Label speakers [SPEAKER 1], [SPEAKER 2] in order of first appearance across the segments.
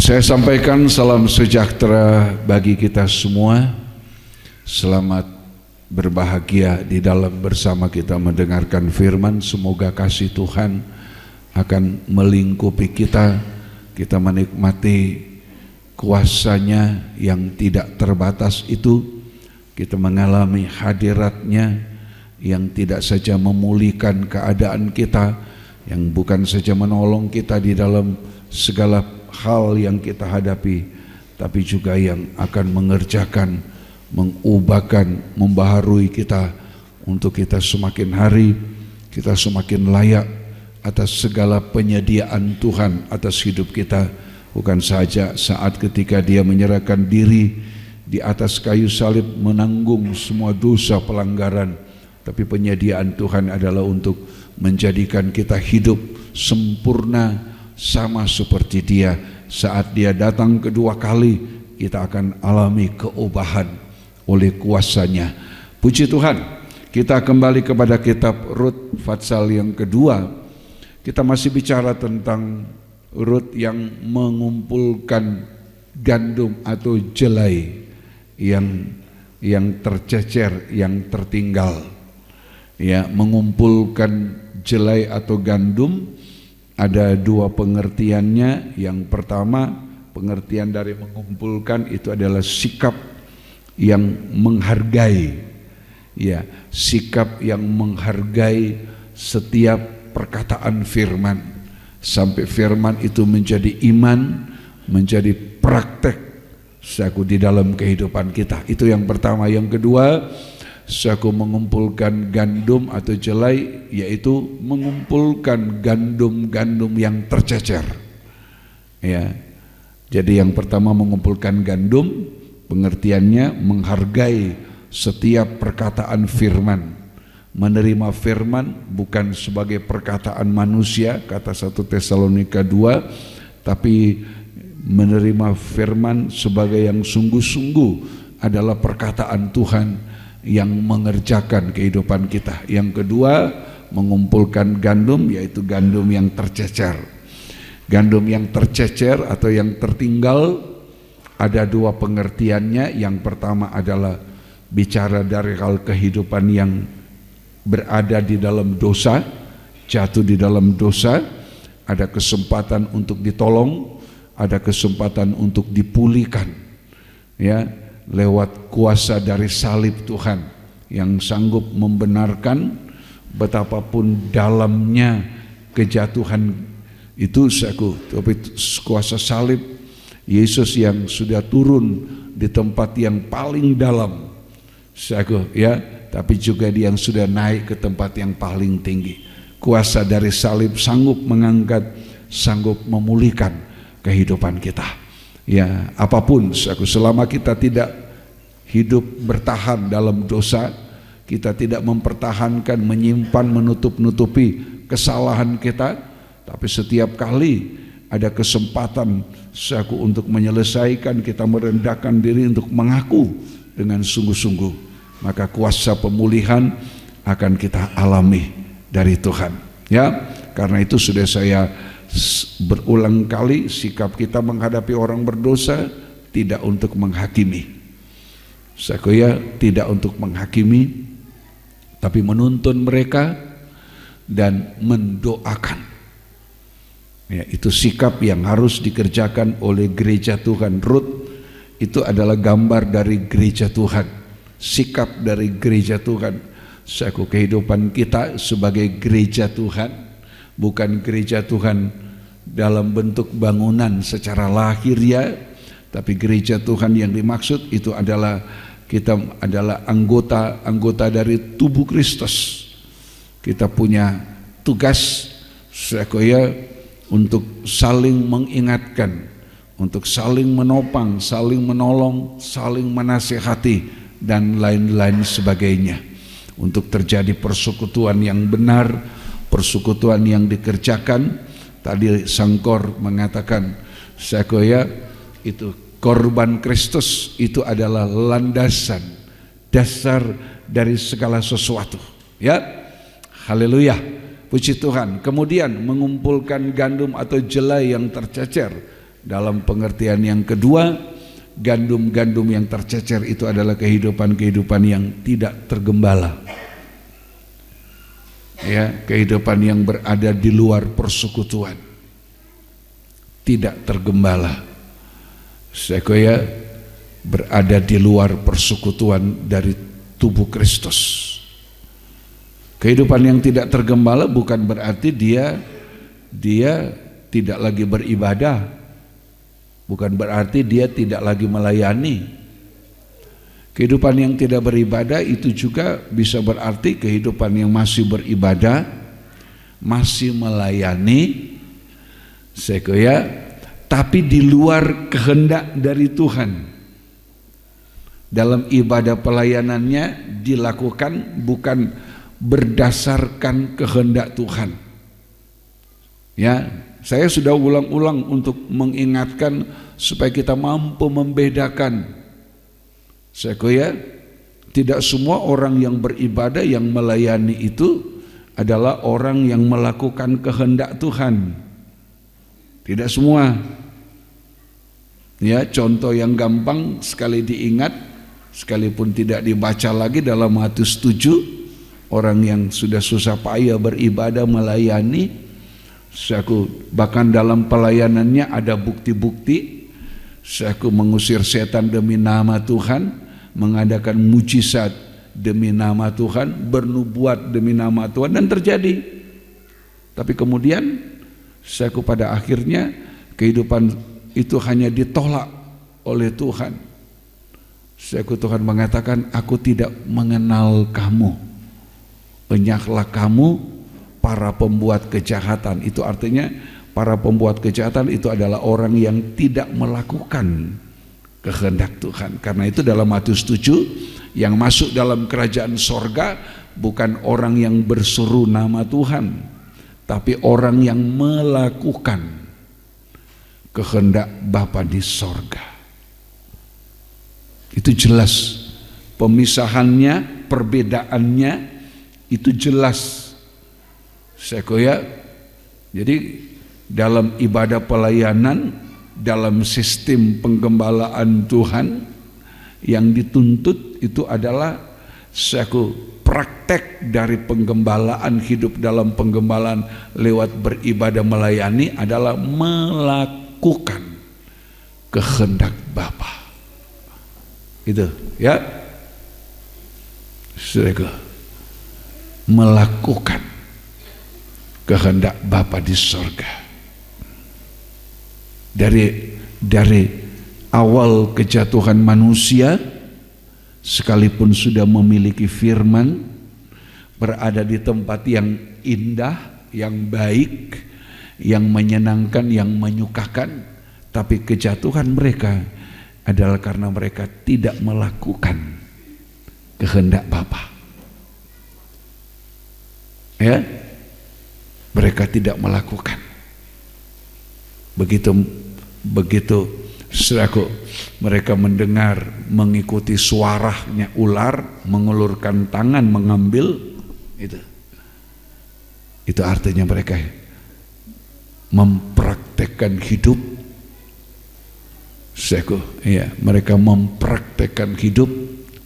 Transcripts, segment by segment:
[SPEAKER 1] Saya sampaikan salam sejahtera bagi kita semua. Selamat berbahagia di dalam bersama kita mendengarkan firman. Semoga kasih Tuhan akan melingkupi kita. Kita menikmati kuasanya yang tidak terbatas itu. Kita mengalami hadiratnya yang tidak saja memulihkan keadaan kita, yang bukan saja menolong kita di dalam segala hal yang kita hadapi, tapi juga yang akan mengerjakan, mengubahkan, membaharui kita untuk kita semakin hari, kita semakin layak atas segala penyediaan Tuhan atas hidup kita. Bukan saja saat ketika Dia menyerahkan diri di atas kayu salib menanggung semua dosa pelanggaran, tapi penyediaan Tuhan adalah untuk menjadikan kita hidup sempurna sama seperti Dia. Saat Dia datang kedua kali, kita akan alami keubahan oleh kuasanya. Puji Tuhan. Kita kembali kepada kitab Rut pasal yang kedua. Kita masih bicara tentang Rut yang mengumpulkan gandum atau jelai yang tercecer, yang tertinggal. Ya, mengumpulkan jelai atau gandum ada dua pengertiannya. Yang pertama, pengertian dari mengumpulkan itu adalah sikap yang menghargai, ya, sikap yang menghargai setiap perkataan firman sampai firman itu menjadi iman, menjadi praktek di dalam kehidupan kita. Itu yang pertama. Yang kedua, Saku mengumpulkan gandum atau jelai, yaitu mengumpulkan gandum-gandum yang tercecer. Ya, jadi yang pertama mengumpulkan gandum, pengertiannya menghargai setiap perkataan firman, menerima firman bukan sebagai perkataan manusia, kata 1 Tesalonika 2, tapi menerima firman sebagai yang sungguh-sungguh adalah perkataan Tuhan yang mengerjakan kehidupan kita. Yang kedua, mengumpulkan gandum, yaitu gandum yang tercecer. Gandum yang tercecer atau yang tertinggal ada dua pengertiannya. Yang pertama adalah bicara dari hal kehidupan yang berada di dalam dosa, jatuh di dalam dosa, ada kesempatan untuk ditolong, ada kesempatan untuk dipulihkan, ya, lewat kuasa dari salib Tuhan yang sanggup membenarkan betapapun dalamnya kejatuhan itu. Tapi kuasa salib Yesus yang sudah turun di tempat yang paling dalam, ya, tapi juga Dia yang sudah naik ke tempat yang paling tinggi. Kuasa dari salib sanggup mengangkat, sanggup memulihkan kehidupan kita. Ya, apapun, selama kita tidak hidup bertahan dalam dosa, kita tidak mempertahankan, menyimpan, menutup-nutupi kesalahan kita, tapi setiap kali ada kesempatan untuk menyelesaikan, kita merendahkan diri untuk mengaku dengan sungguh-sungguh, maka kuasa pemulihan akan kita alami dari Tuhan. Ya, karena itu sudah saya berulang kali, sikap kita menghadapi orang berdosa tidak untuk menghakimi. Tidak untuk menghakimi, tapi menuntun mereka dan mendoakan. Ya, itu sikap yang harus dikerjakan oleh gereja Tuhan. Rut itu adalah gambar dari gereja Tuhan, sikap dari gereja Tuhan. Kehidupan kita sebagai gereja Tuhan, bukan gereja Tuhan dalam bentuk bangunan secara lahiriah, tapi gereja Tuhan yang dimaksud itu adalah kita adalah anggota dari tubuh Kristus. Kita punya tugas untuk saling mengingatkan, untuk saling menopang, saling menolong, saling menasihati dan lain-lain sebagainya, untuk terjadi persekutuan yang benar, persekutuan yang dikerjakan. Tadi Sangkor mengatakan, itu korban Kristus itu adalah landasan, dasar dari segala sesuatu. Ya, haleluya, puji Tuhan. Kemudian mengumpulkan gandum atau jelai yang tercecer, Dalam pengertian yang kedua, gandum-gandum yang tercecer itu adalah kehidupan-kehidupan yang tidak tergembala. Ya, kehidupan yang berada di luar persekutuan, tidak tergembala. Sequoia berada di luar persekutuan dari tubuh Kristus. Kehidupan yang tidak tergembala bukan berarti dia tidak lagi beribadah, bukan berarti dia tidak lagi melayani. Kehidupan yang tidak beribadah itu juga bisa berarti kehidupan yang masih beribadah, masih melayani, sequoia, tapi di luar kehendak dari Tuhan. Dalam ibadah pelayanannya dilakukan bukan berdasarkan kehendak Tuhan. Ya, saya sudah ulang-ulang untuk mengingatkan supaya kita mampu membedakan. Sequoia, tidak semua orang yang beribadah, yang melayani itu adalah orang yang melakukan kehendak Tuhan. Tidak semua. Ya, contoh yang gampang sekali diingat, sekalipun tidak dibaca lagi dalam Matius 7, orang yang sudah susah payah beribadah melayani, bahkan dalam pelayanannya ada bukti-bukti, mengusir setan demi nama Tuhan, mengadakan mujizat demi nama Tuhan, bernubuat demi nama Tuhan, dan terjadi. Tapi kemudian pada akhirnya kehidupan itu hanya ditolak oleh Tuhan. Tuhan mengatakan, aku tidak mengenal kamu, enyahlah kamu para pembuat kejahatan. Itu artinya para pembuat kejahatan itu adalah orang yang tidak melakukan kehendak Tuhan. Karena itu dalam Matius 7, yang masuk dalam kerajaan sorga bukan orang yang berseru nama Tuhan, tapi orang yang melakukan kehendak Bapa di sorga. Itu jelas pemisahannya, perbedaannya itu jelas. Sequoia. Jadi dalam ibadah pelayanan, dalam sistem penggembalaan Tuhan, yang dituntut itu adalah praktek dari penggembalaan, hidup dalam penggembalaan lewat beribadah melayani adalah melakukan kehendak Bapa. Itu ya, melakukan kehendak Bapa di sorga. Dari awal kejatuhan manusia, sekalipun sudah memiliki firman, berada di tempat yang indah, yang baik, yang menyenangkan, yang menyukakan, tapi kejatuhan mereka adalah karena mereka tidak melakukan kehendak Bapa. Ya, mereka tidak melakukan. Begitu mereka mendengar, mengikuti suaranya ular, mengulurkan tangan mengambil, itu artinya mereka mempraktekkan hidup. Mereka mempraktekkan hidup,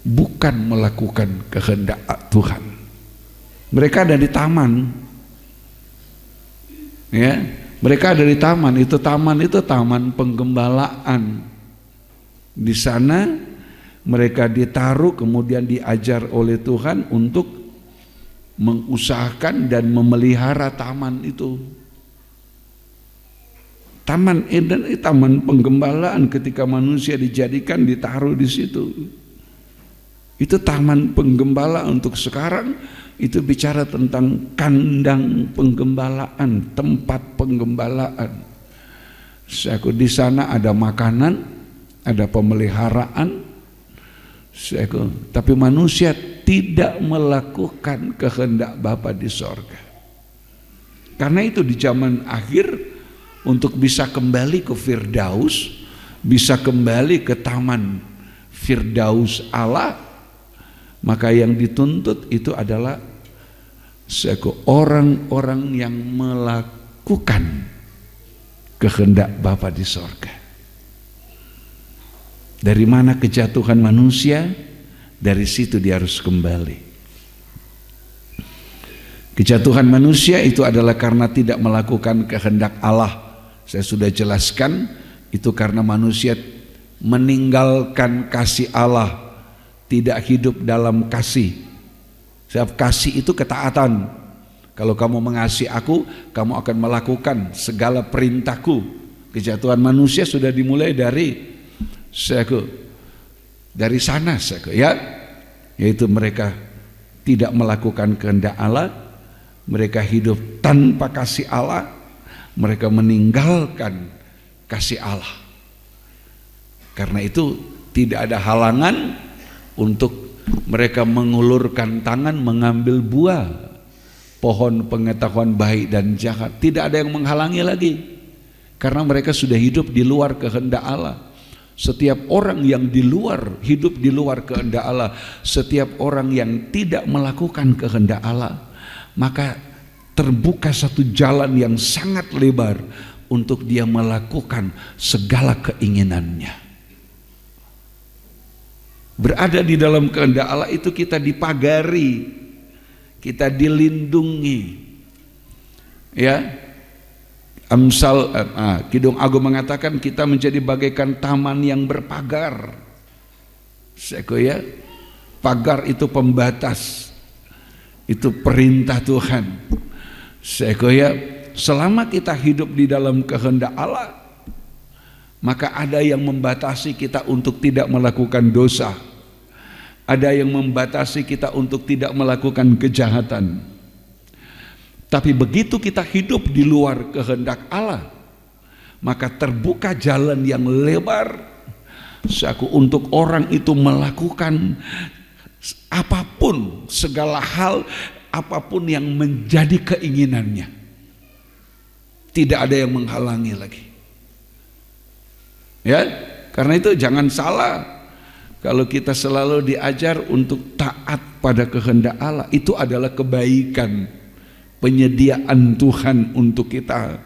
[SPEAKER 1] bukan melakukan kehendak Tuhan. Mereka ada di taman, ya. Mereka ada di taman itu taman penggembalaan. Di sana mereka ditaruh, kemudian diajar oleh Tuhan untuk mengusahakan dan memelihara taman itu. Taman Eden itu taman penggembalaan, ketika manusia dijadikan, ditaruh di situ. Itu taman penggembala. Untuk sekarang itu bicara tentang kandang penggembalaan, tempat penggembalaan. Di sana ada makanan, ada pemeliharaan. Tapi manusia tidak melakukan kehendak Bapa di sorga. Karena itu di zaman akhir, untuk bisa kembali ke Firdaus, bisa kembali ke taman Firdaus Allah, maka yang dituntut itu adalah orang-orang yang melakukan kehendak Bapa di sorga. Dari mana kejatuhan manusia? Dari situ dia harus kembali. Kejatuhan manusia itu adalah karena tidak melakukan kehendak Allah. Saya sudah jelaskan, itu karena manusia meninggalkan kasih Allah, tidak hidup dalam kasih. Sebab kasih itu ketaatan. Kalau kamu mengasihi aku, kamu akan melakukan segala perintahku. Kejatuhan manusia sudah dimulai dari sana, ya, yaitu mereka tidak melakukan kehendak Allah. Mereka hidup tanpa kasih Allah, mereka meninggalkan kasih Allah. Karena itu tidak ada halangan untuk mereka mengulurkan tangan mengambil buah pohon pengetahuan baik dan jahat. Tidak ada yang menghalangi lagi, karena mereka sudah hidup di luar kehendak Allah. Setiap orang yang hidup di luar kehendak Allah, setiap orang yang tidak melakukan kehendak Allah, maka terbuka satu jalan yang sangat lebar untuk dia melakukan segala keinginannya. Berada di dalam kehendak Allah itu kita dipagari, kita dilindungi. Ya, Amsal Kidung Agung mengatakan kita menjadi bagaikan taman yang berpagar. Ya, pagar itu pembatas. Itu perintah Tuhan. Ya, selama kita hidup di dalam kehendak Allah, maka ada yang membatasi kita untuk tidak melakukan dosa. Ada yang membatasi kita untuk tidak melakukan kejahatan. Tapi begitu kita hidup di luar kehendak Allah, maka terbuka jalan yang lebar untuk orang itu melakukan apapun, segala hal, apapun yang menjadi keinginannya. Tidak ada yang menghalangi lagi. Ya, karena itu jangan salah kalau kita selalu diajar untuk taat pada kehendak Allah. Itu adalah kebaikan, penyediaan Tuhan untuk kita.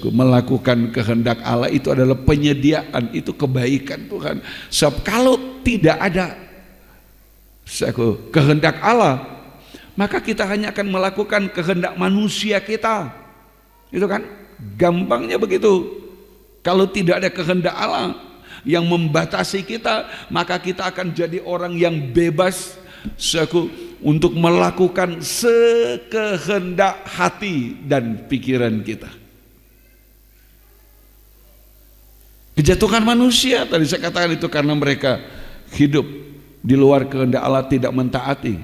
[SPEAKER 1] Melakukan kehendak Allah itu adalah penyediaan, itu kebaikan Tuhan. Sebab kalau tidak ada kehendak Allah, maka kita hanya akan melakukan kehendak manusia kita. Itu kan gampangnya begitu. Kalau tidak ada kehendak Allah yang membatasi kita, maka kita akan jadi orang yang bebas untuk melakukan sekehendak hati dan pikiran kita. Kejatuhan manusia tadi saya katakan itu karena mereka hidup di luar kehendak Allah, tidak mentaati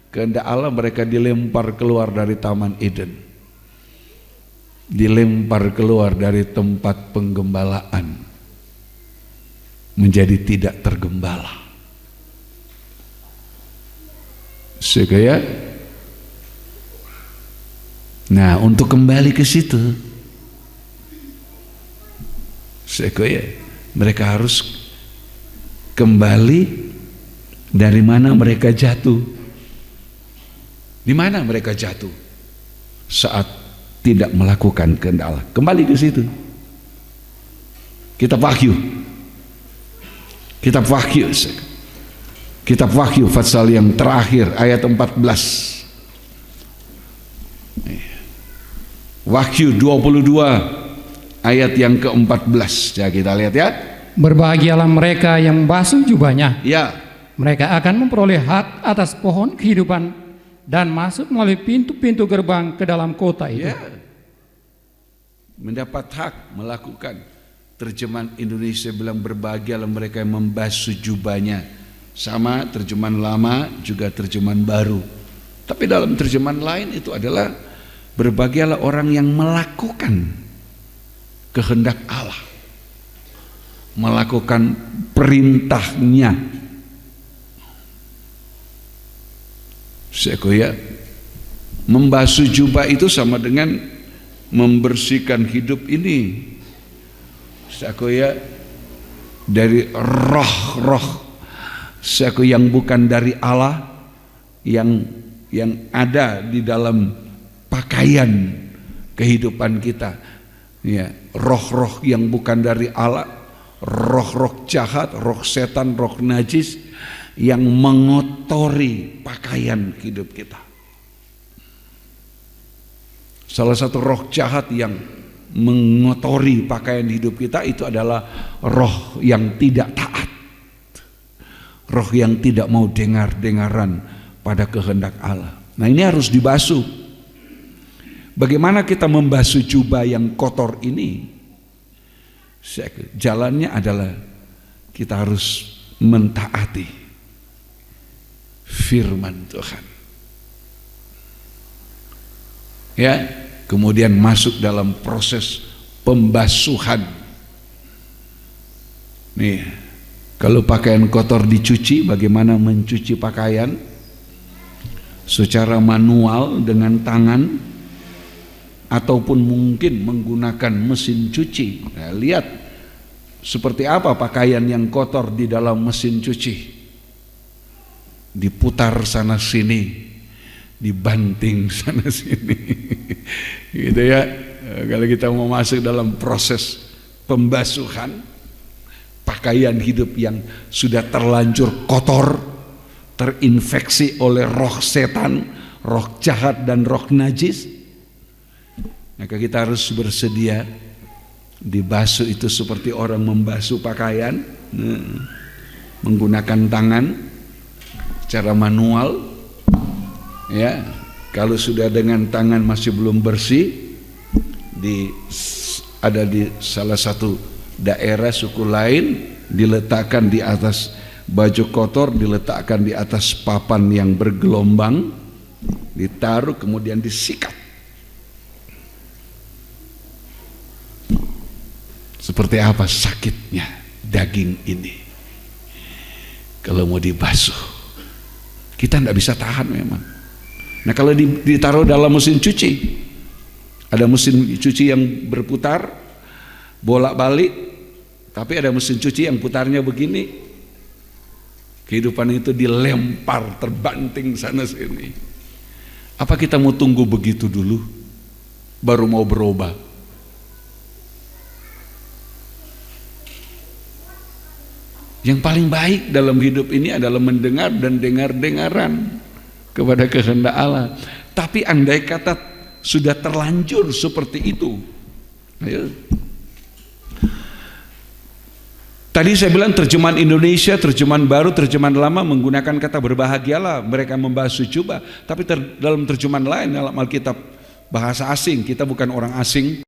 [SPEAKER 1] kehendak Allah. Mereka dilempar keluar dari Taman Eden, dilempar keluar dari tempat penggembalaan, menjadi tidak tergembala. Sekaya, nah untuk kembali ke situ, sekaya mereka harus kembali dari mana mereka jatuh. Di mana mereka jatuh? Saat tidak melakukan kehendak Allah. Kembali ke situ. Kitab Wahyu. Kitab Wahyu. Kitab Wahyu pasal yang terakhir ayat 14. Wahyu 22 ayat yang ke-14. Ya, kita lihat ya.
[SPEAKER 2] Berbahagialah mereka yang membasuh jubahnya.
[SPEAKER 1] Ya.
[SPEAKER 2] Mereka akan memperoleh hak atas pohon kehidupan dan masuk melalui pintu-pintu gerbang ke dalam kota itu. Ya.
[SPEAKER 1] Mendapat hak melakukan. Terjemahan Indonesia bilang berbahagialah mereka yang membasuh jubahnya. Sama terjemahan lama juga terjemahan baru. Tapi dalam terjemahan lain itu adalah berbahagialah orang yang melakukan kehendak Allah, melakukan perintahnya. Sekoya, membasuh jubah itu sama dengan membersihkan hidup ini. Sekoya, dari roh-roh yang bukan dari Allah, yang ada di dalam pakaian kehidupan kita. Ya, roh-roh yang bukan dari Allah, roh-roh jahat, roh setan, roh najis yang mengotori pakaian hidup kita. Salah satu roh jahat yang mengotori pakaian hidup kita itu adalah roh yang tidak taat, roh yang tidak mau dengar-dengaran pada kehendak Allah. Nah, ini harus dibasuh. Bagaimana kita membasuh jubah yang kotor ini? Jalannya adalah kita harus mentaati firman Tuhan. Ya, kemudian masuk dalam proses pembasuhan. Nih, kalau pakaian kotor dicuci, bagaimana mencuci pakaian? Secara manual dengan tangan, ataupun mungkin menggunakan mesin cuci. Nah, lihat seperti apa pakaian yang kotor di dalam mesin cuci. Diputar sana sini, dibanting sana sini. Gitu ya. Kalau kita mau masuk dalam proses pembasuhan pakaian hidup yang sudah terlanjur kotor, terinfeksi oleh roh setan, roh jahat dan roh najis, maka kita harus bersedia dibasuh itu seperti orang membasuh pakaian, menggunakan tangan secara manual. Ya, kalau sudah dengan tangan masih belum bersih, ada di salah satu daerah suku lain, diletakkan di atas baju kotor, diletakkan di atas papan yang bergelombang, ditaruh kemudian disikat. Seperti apa sakitnya daging ini kalau mau dibasuh. Kita tidak bisa tahan memang. Nah, kalau ditaruh dalam mesin cuci, ada mesin cuci yang berputar bolak-balik, tapi ada mesin cuci yang putarnya begini. Kehidupan itu dilempar, terbanting sana sini. Apa kita mau tunggu begitu dulu baru mau berubah? Yang paling baik dalam hidup ini adalah mendengar dan dengar-dengaran kepada kehendak Allah. Tapi andai kata sudah terlanjur seperti itu, ayo. Tadi saya bilang terjemahan Indonesia, terjemahan baru, terjemahan lama menggunakan kata berbahagialah mereka membasuh jubah. Tapi dalam terjemahan lain, dalam Alkitab bahasa asing, kita bukan orang asing,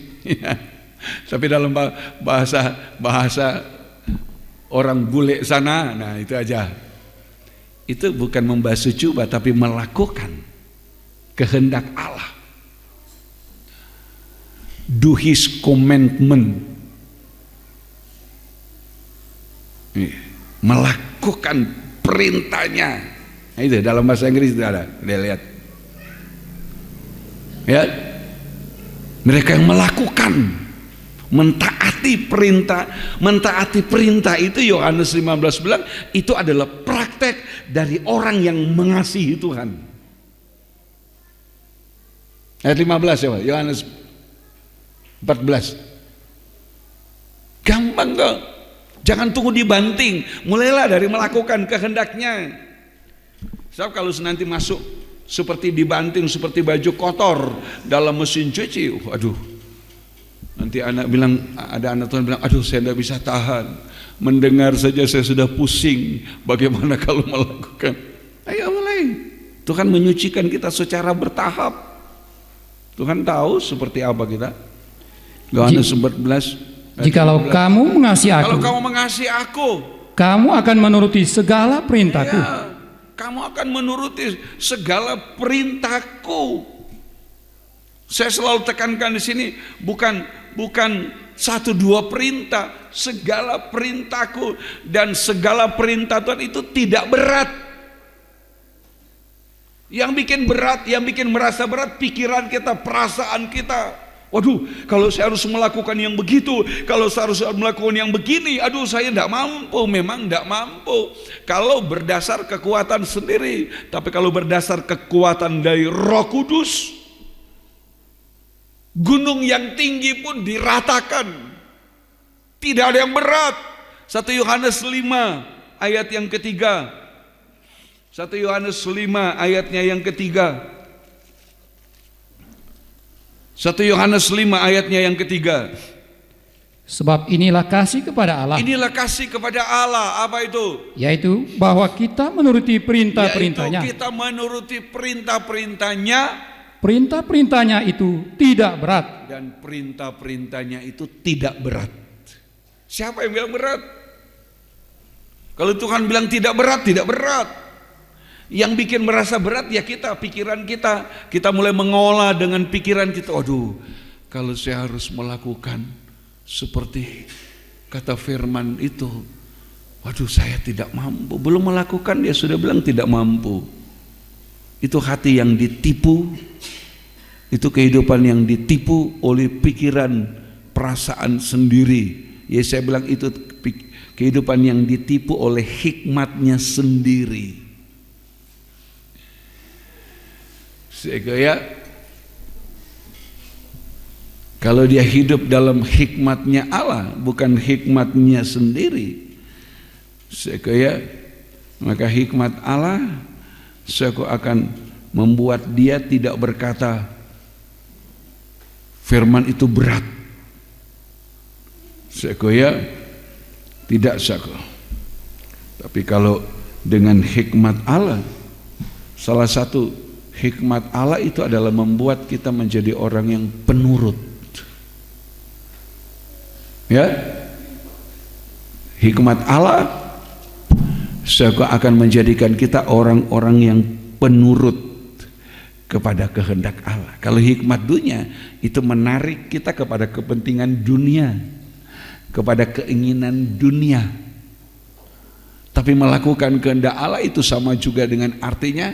[SPEAKER 1] tapi dalam bahasa orang bule sana, nah itu aja. Itu bukan membasuh jubah, tapi melakukan kehendak Allah. Do His commandment. Melakukan perintahnya. Nah, itu dalam bahasa Inggris itu ada. Dia lihat. Ya. Mereka yang melakukan, mentaati perintah itu Yohanes 15 bilang itu adalah praktek dari orang yang mengasihi Tuhan. Ayat 15 ya Pak, Yohanes 14. Gampang kok, jangan tunggu dibanting, mulailah dari melakukan kehendaknya. Sebab kalau nanti masuk seperti dibanting, seperti baju kotor dalam mesin cuci, aduh, nanti anak bilang, ada anak Tuhan bilang, aduh saya tidak bisa tahan, mendengar saja saya sudah pusing, bagaimana kalau melakukan? Ayo mulai. Tuhan menyucikan kita secara bertahap. Tuhan tahu seperti apa kita. Yohanes 14.
[SPEAKER 2] Jikalau kamu mengasihi aku,
[SPEAKER 1] kalau kamu mengasihi aku,
[SPEAKER 2] kamu akan menuruti segala perintahku.
[SPEAKER 1] Ya, kamu akan menuruti segala perintahku. Saya selalu tekankan di sini, bukan 1-2 perintah, segala perintahku. Dan segala perintah Tuhan itu tidak berat. Yang bikin berat, yang bikin merasa berat, pikiran kita, perasaan kita. Waduh, kalau saya harus melakukan yang begitu, kalau saya harus melakukan yang begini, aduh saya tidak mampu, memang tidak mampu. Kalau berdasar kekuatan sendiri, tapi kalau berdasar kekuatan dari Roh Kudus, Gunung yang tinggi pun diratakan. Tidak ada yang berat. 1 Yohanes 5 ayat yang ketiga. 1 Yohanes 5 ayatnya yang ketiga. 1 Yohanes 5 ayatnya yang ketiga.
[SPEAKER 2] Sebab inilah kasih kepada Allah.
[SPEAKER 1] Inilah kasih kepada Allah. Apa itu?
[SPEAKER 2] Yaitu bahwa kita menuruti perintah-perintahnya.
[SPEAKER 1] Yaitu kita menuruti perintah-perintahnya.
[SPEAKER 2] Perintah-perintahnya itu tidak berat.
[SPEAKER 1] Dan perintah-perintahnya itu tidak berat. Siapa yang bilang berat? Kalau Tuhan bilang tidak berat, tidak berat. Yang bikin merasa berat ya kita, pikiran kita. Kita mulai mengolah dengan pikiran kita. Aduh, kalau saya harus melakukan seperti kata firman itu, waduh saya tidak mampu. Belum melakukan dia sudah bilang tidak mampu. Itu hati yang ditipu. Itu kehidupan yang ditipu oleh pikiran, perasaan sendiri. Ya saya bilang itu kehidupan yang ditipu oleh hikmatnya sendiri. Sehingga kalau dia hidup dalam hikmatnya Allah, bukan hikmatnya sendiri, sehingga maka hikmat Allah akan membuat dia tidak berkata firman itu berat. Sehingga tidak sako. Tapi kalau dengan hikmat Allah, salah satu hikmat Allah itu adalah membuat kita menjadi orang yang penurut. Ya, hikmat Allah akan menjadikan kita orang-orang yang penurut kepada kehendak Allah. Kalau hikmat dunia itu menarik kita kepada kepentingan dunia, kepada keinginan dunia. Tapi melakukan kehendak Allah itu sama juga dengan artinya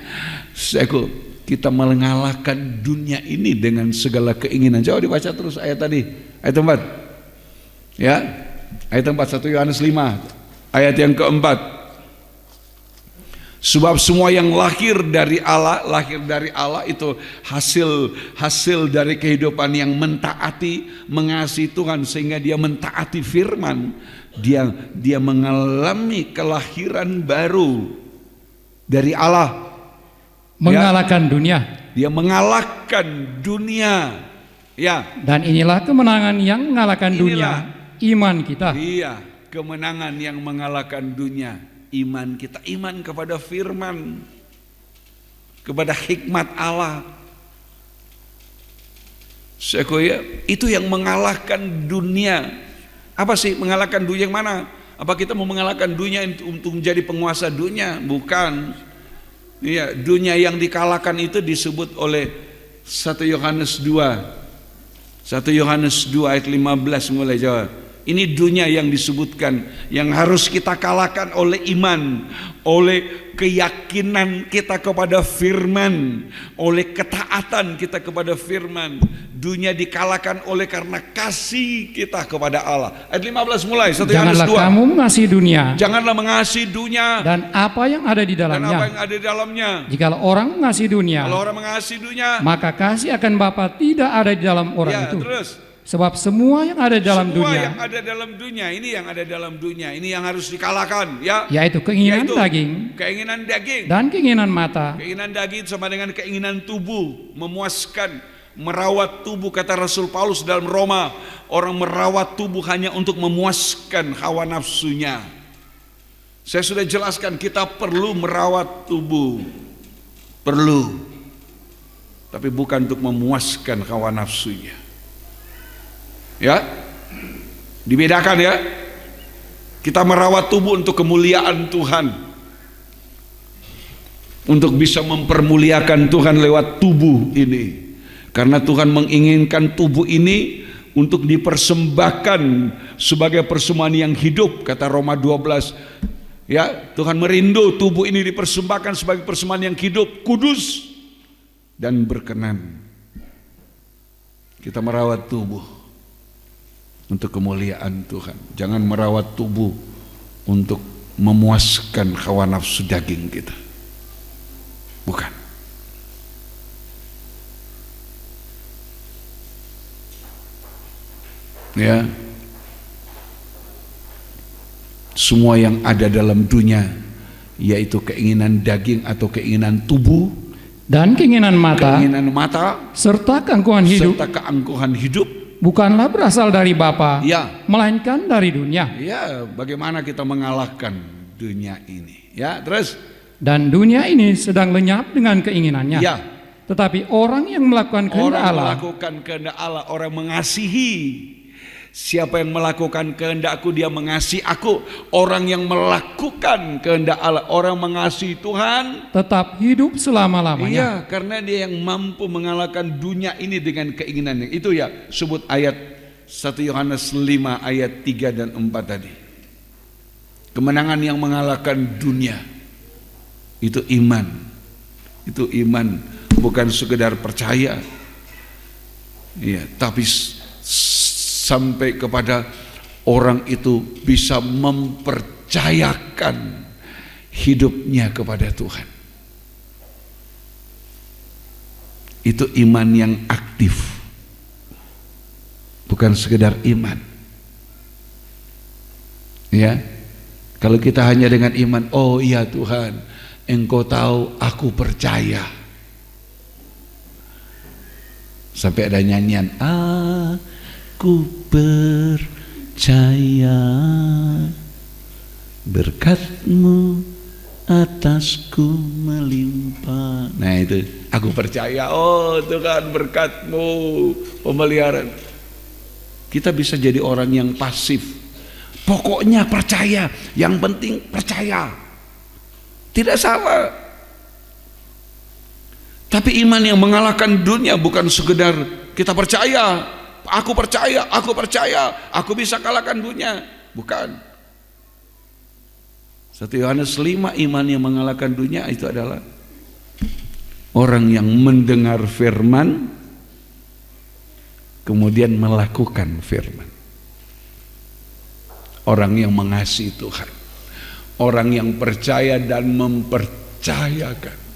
[SPEAKER 1] kita mengalahkan dunia ini dengan segala keinginan. Coba dibaca terus ayat tadi, ayat 4. Ya, ayat 4 1 Yohanes 5 ayat yang keempat. Sebab semua yang lahir dari Allah itu hasil dari kehidupan yang mentaati, mengasihi Tuhan sehingga dia mentaati firman. Dia mengalami kelahiran baru dari Allah.
[SPEAKER 2] Mengalahkan dunia.
[SPEAKER 1] Dia mengalahkan dunia. Ya.
[SPEAKER 2] Dan inilah kemenangan yang mengalahkan dunia. Iman kita.
[SPEAKER 1] Iya, kemenangan yang mengalahkan dunia. Iman kita, iman kepada firman, kepada hikmat Allah. Sekoya, itu yang mengalahkan dunia. Apa sih mengalahkan dunia yang mana? Apa kita mau mengalahkan dunia untuk menjadi penguasa dunia? Bukan. Iya, dunia yang dikalahkan itu disebut oleh 1 Yohanes 2. 1 Yohanes 2 ayat 15 mulai jawab. Ini dunia yang disebutkan, yang harus kita kalahkan oleh iman, oleh keyakinan kita kepada firman, oleh ketaatan kita kepada firman. Dunia dikalahkan oleh karena kasih kita kepada Allah. Ayat 15 mulai, 1 Yohanes 2.
[SPEAKER 2] Janganlah kamu mengasihi dunia.
[SPEAKER 1] Janganlah mengasihi dunia.
[SPEAKER 2] Dan apa yang ada di dalamnya.
[SPEAKER 1] Dan apa yang ada di dalamnya.
[SPEAKER 2] Jikalau orang mengasihi dunia.
[SPEAKER 1] Kalau orang mengasihi dunia.
[SPEAKER 2] Maka kasih akan Bapa tidak ada di dalam orang
[SPEAKER 1] ya,
[SPEAKER 2] itu.
[SPEAKER 1] Terus.
[SPEAKER 2] Sebab semua yang ada dalam
[SPEAKER 1] semua
[SPEAKER 2] dunia.
[SPEAKER 1] yang ada dalam dunia, ini yang ada dalam dunia, ini yang harus dikalahkan, ya.
[SPEAKER 2] Yaitu keinginan daging.
[SPEAKER 1] Keinginan daging.
[SPEAKER 2] Dan keinginan mata.
[SPEAKER 1] Keinginan daging sama dengan keinginan tubuh, memuaskan, merawat tubuh, kata Rasul Paulus dalam Roma. Orang merawat tubuh hanya untuk memuaskan hawa nafsunya. Saya sudah jelaskan kita perlu merawat tubuh. Perlu. Tapi bukan untuk memuaskan hawa nafsunya. Ya, dibedakan ya. Kita merawat tubuh untuk kemuliaan Tuhan, untuk bisa mempermuliakan Tuhan lewat tubuh ini. Karena Tuhan menginginkan tubuh ini untuk dipersembahkan sebagai persembahan yang hidup, kata Roma 12. Ya, Tuhan merindu tubuh ini dipersembahkan sebagai persembahan yang hidup, kudus dan berkenan. Kita merawat tubuh untuk kemuliaan Tuhan. Jangan merawat tubuh untuk memuaskan hawa nafsu daging kita. Bukan. Ya. Semua yang ada dalam dunia, yaitu keinginan daging atau keinginan tubuh
[SPEAKER 2] dan keinginan mata serta keangkuhan hidup bukanlah berasal dari Bapa,
[SPEAKER 1] ya,
[SPEAKER 2] melainkan dari dunia.
[SPEAKER 1] Ya, bagaimana kita mengalahkan dunia ini? Ya, terus.
[SPEAKER 2] Dan dunia ini sedang lenyap dengan keinginannya.
[SPEAKER 1] Ya.
[SPEAKER 2] Tetapi orang yang melakukan
[SPEAKER 1] kehendak Allah, orang mengasihi. Siapa yang melakukan kehendakku, dia mengasihi aku. Orang yang melakukan kehendak Allah, orang mengasihi Tuhan,
[SPEAKER 2] tetap hidup selama-lamanya.
[SPEAKER 1] Iya, karena dia yang mampu mengalahkan dunia ini dengan keinginannya. Itu ya, sebut ayat 1 Yohanes 5 ayat 3 dan 4 tadi. Kemenangan yang mengalahkan dunia itu iman. Itu iman, bukan sekedar percaya. Iya, tapi sampai kepada orang itu bisa mempercayakan hidupnya kepada Tuhan. Itu iman yang aktif, bukan sekedar iman. Ya, kalau kita hanya dengan iman, oh iya Tuhan, Engkau tahu aku percaya. Sampai ada nyanyian, aku percaya berkat-Mu atasku melimpah. Nah itu, aku percaya, oh Tuhan berkat-Mu pemeliharaan. Kita bisa jadi orang yang pasif, pokoknya percaya, yang penting percaya. Tidak salah. Tapi iman yang mengalahkan dunia bukan sekedar kita percaya, aku percaya, aku bisa kalahkan dunia. Bukan. 1 Yohanes 5, iman yang mengalahkan dunia itu adalah orang yang mendengar firman kemudian melakukan firman. Orang yang mengasihi Tuhan, orang yang percaya dan mempercayakan.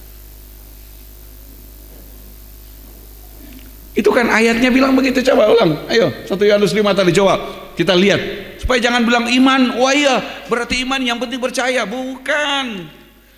[SPEAKER 1] Itu kan ayatnya bilang begitu. Coba ulang, ayo 1 Yohanes 5 tadi, coba kita lihat, supaya jangan bilang iman, wah iya berarti iman yang penting percaya. Bukan,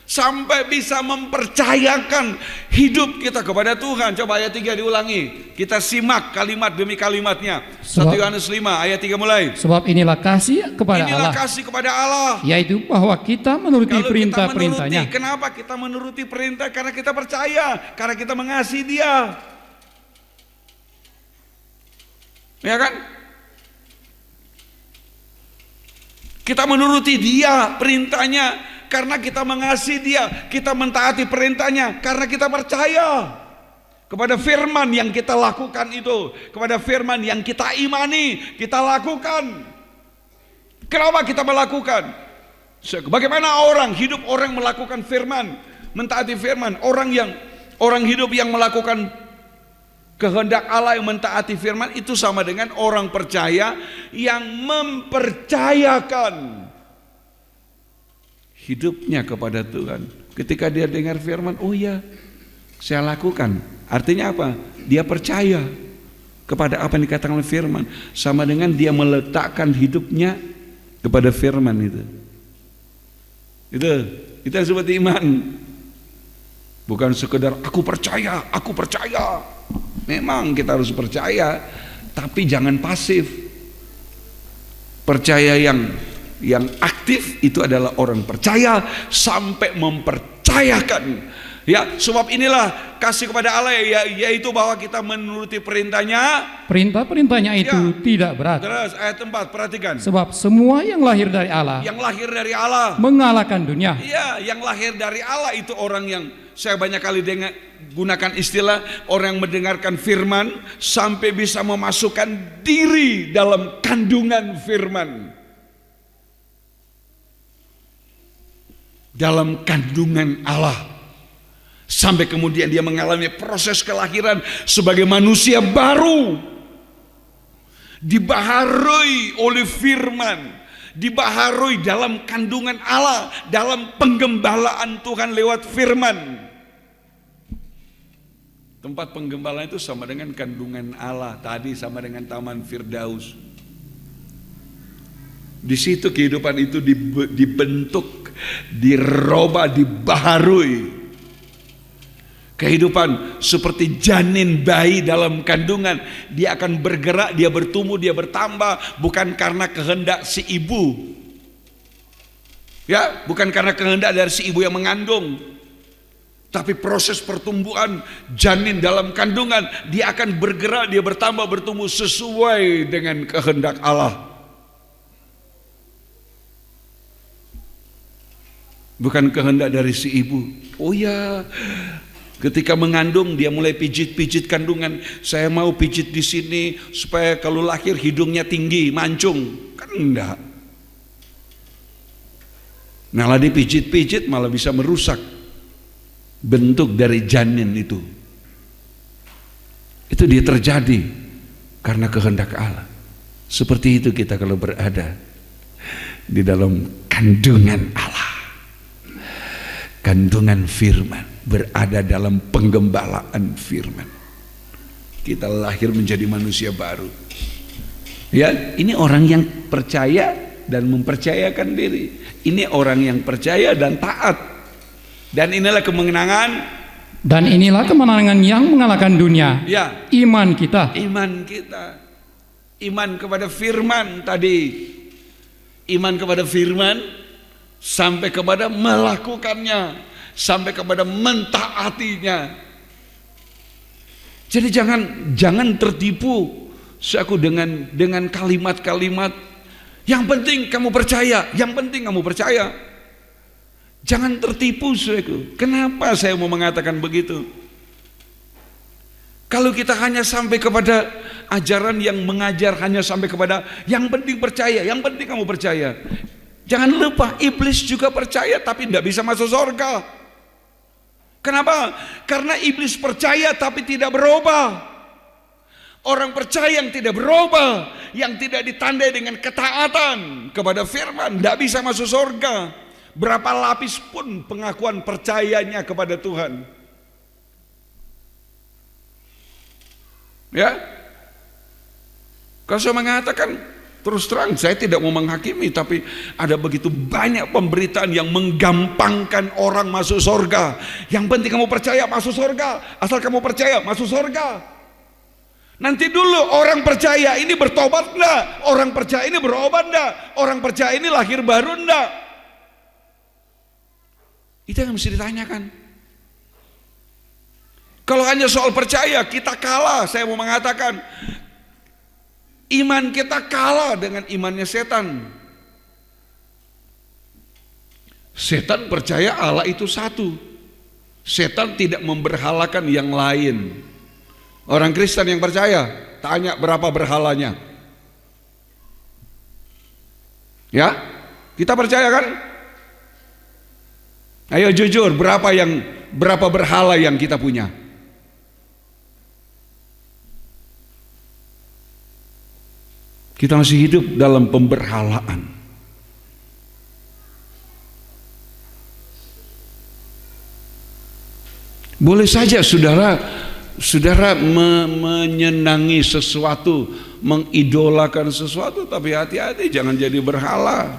[SPEAKER 1] sampai bisa mempercayakan hidup kita kepada Tuhan. Coba ayat 3 diulangi, kita simak kalimat demi kalimatnya. 1 Yohanes 5 ayat 3 mulai.
[SPEAKER 2] Sebab inilah kasih kepada Allah,
[SPEAKER 1] kasih kepada Allah,
[SPEAKER 2] yaitu bahwa kita menuruti perintah-perintahnya.
[SPEAKER 1] Kenapa kita menuruti perintah? Karena kita percaya, karena kita mengasihi Dia. Ya kan? Kita menuruti Dia, perintahnya, karena kita mengasihi Dia. Kita mentaati perintahnya karena kita percaya kepada firman yang kita lakukan itu, kepada firman yang kita imani, kita lakukan. Kenapa kita melakukan? Bagaimana orang melakukan firman, mentaati firman? Orang hidup yang melakukan kehendak Allah, yang mentaati firman, itu sama dengan orang percaya yang mempercayakan hidupnya kepada Tuhan. Ketika dia dengar firman, oh ya, saya lakukan. Artinya apa? Dia percaya kepada apa yang dikatakan oleh firman, sama dengan dia meletakkan hidupnya kepada firman itu. Itu seperti iman. Bukan sekedar aku percaya. Memang kita harus percaya, tapi jangan pasif. Percaya yang aktif itu adalah orang percaya sampai mempercayakan. Ya, sebab inilah kasih kepada Allah, yaitu bahwa kita menuruti perintahnya.
[SPEAKER 2] Perintah-perintahnya itu tidak berat.
[SPEAKER 1] Terus ayat 4, perhatikan.
[SPEAKER 2] Sebab semua yang lahir dari Allah, mengalahkan dunia.
[SPEAKER 1] Iya, yang lahir dari Allah itu orang yang, saya banyak kali gunakan istilah, orang yang mendengarkan firman sampai bisa memasukkan diri dalam kandungan firman, dalam kandungan Allah, sampai kemudian dia mengalami proses kelahiran sebagai manusia baru, dibaharui oleh firman, dibaharui dalam kandungan Allah, dalam penggembalaan Tuhan lewat firman. Tempat penggembalaan itu sama dengan kandungan Allah, tadi sama dengan Taman Firdaus. Di situ kehidupan itu dibentuk, dirubah, dibaharui. Kehidupan seperti janin bayi dalam kandungan, dia akan bergerak, dia bertumbuh, dia bertambah, bukan karena kehendak si ibu, ya, bukan karena kehendak dari si ibu yang mengandung, tapi proses pertumbuhan janin dalam kandungan, dia akan bergerak, dia bertambah, bertumbuh sesuai dengan kehendak Allah, bukan kehendak dari si ibu. Oh ya, ketika mengandung dia mulai pijit-pijit kandungan, saya mau pijit di sini supaya kalau lahir hidungnya tinggi, mancung. Kan enggak. Malah dipijit-pijit malah bisa merusak bentuk dari janin itu. Itu dia terjadi karena kehendak Allah. Seperti itu kita kalau berada di dalam kandungan Allah, kandungan firman, berada dalam penggembalaan firman, kita lahir menjadi manusia baru. Ya, ini orang yang percaya dan mempercayakan diri. Ini orang yang percaya dan taat. Dan inilah kemenangan.
[SPEAKER 2] Dan inilah kemenangan yang mengalahkan dunia.
[SPEAKER 1] Ya,
[SPEAKER 2] iman kita.
[SPEAKER 1] Iman kita. Iman kepada firman tadi. Iman kepada firman sampai kepada melakukannya, sampai kepada mentaatinya. Jadi jangan tertipu aku dengan kalimat-kalimat yang penting kamu percaya, yang penting kamu percaya. Jangan tertipu saudaraku. Kenapa saya mau mengatakan begitu? Kalau kita hanya sampai kepada ajaran yang mengajar hanya sampai kepada yang penting percaya, yang penting kamu percaya. Jangan lupa iblis juga percaya tapi tidak bisa masuk surga. Kenapa? Karena iblis percaya tapi tidak berubah. Orang percaya yang tidak berubah, yang tidak ditandai dengan ketaatan kepada firman, tidak bisa masuk surga. Berapa lapis pun pengakuan percayanya kepada Tuhan. Ya, kalau saya mengatakan terus terang, saya tidak mau menghakimi, tapi ada begitu banyak pemberitaan yang menggampangkan orang masuk surga. Yang penting kamu percaya masuk surga, asal kamu percaya masuk surga. Nanti dulu orang percaya ini bertobat enggak? Orang percaya ini berobat enggak? Orang percaya ini lahir baru enggak? Itu yang mesti ditanyakan. Kalau hanya soal percaya kita kalah, saya mau mengatakan iman kita kalah dengan imannya setan. Setan percaya Allah itu satu. Setan tidak memberhalakan yang lain. Orang Kristen yang percaya, tanya berapa berhalanya. Ya, kita percaya kan? Ayo jujur, berapa berhala yang kita punya? Kita masih hidup dalam pemberhalaan. Boleh saja saudara menyenangi sesuatu, mengidolakan sesuatu, tapi hati-hati jangan jadi berhala.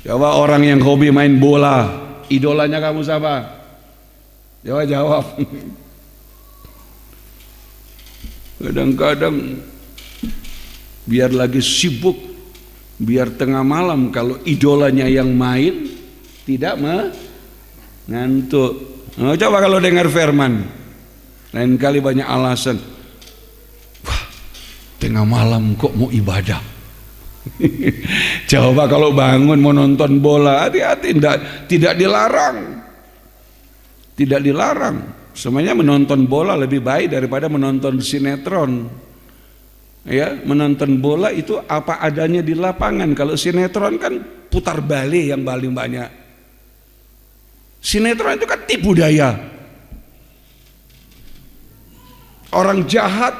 [SPEAKER 1] Coba orang yang hobi main bola, idolanya kamu siapa? Jawab. Kadang-kadang biar lagi sibuk, biar tengah malam, kalau idolanya yang main tidak ngantuk. Oh, coba kalau dengar firman, lain kali banyak alasan. Wah, tengah malam kok mau ibadah. Coba kalau bangun mau nonton bola, hati-hati, tidak dilarang. Tidak dilarang. Semuanya menonton bola lebih baik daripada menonton sinetron. Ya, menonton bola itu apa adanya di lapangan. Kalau sinetron kan putar balik yang paling banyak. Sinetron itu kan tipu daya. Orang jahat,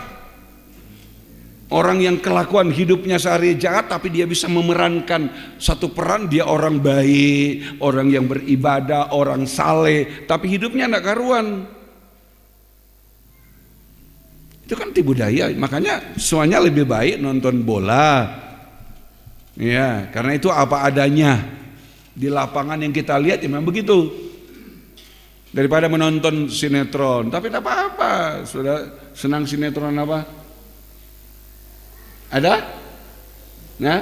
[SPEAKER 1] orang yang kelakuan hidupnya sehari jahat, tapi dia bisa memerankan satu peran, dia orang baik, orang yang beribadah, orang saleh, tapi hidupnya tidak karuan. Itu kan tipu daya. Makanya semuanya lebih baik nonton bola, Ya, karena itu apa adanya. Di lapangan yang kita lihat ya memang begitu. Daripada menonton sinetron, tapi tidak apa-apa. Sudah senang sinetron apa? Ada? Nah,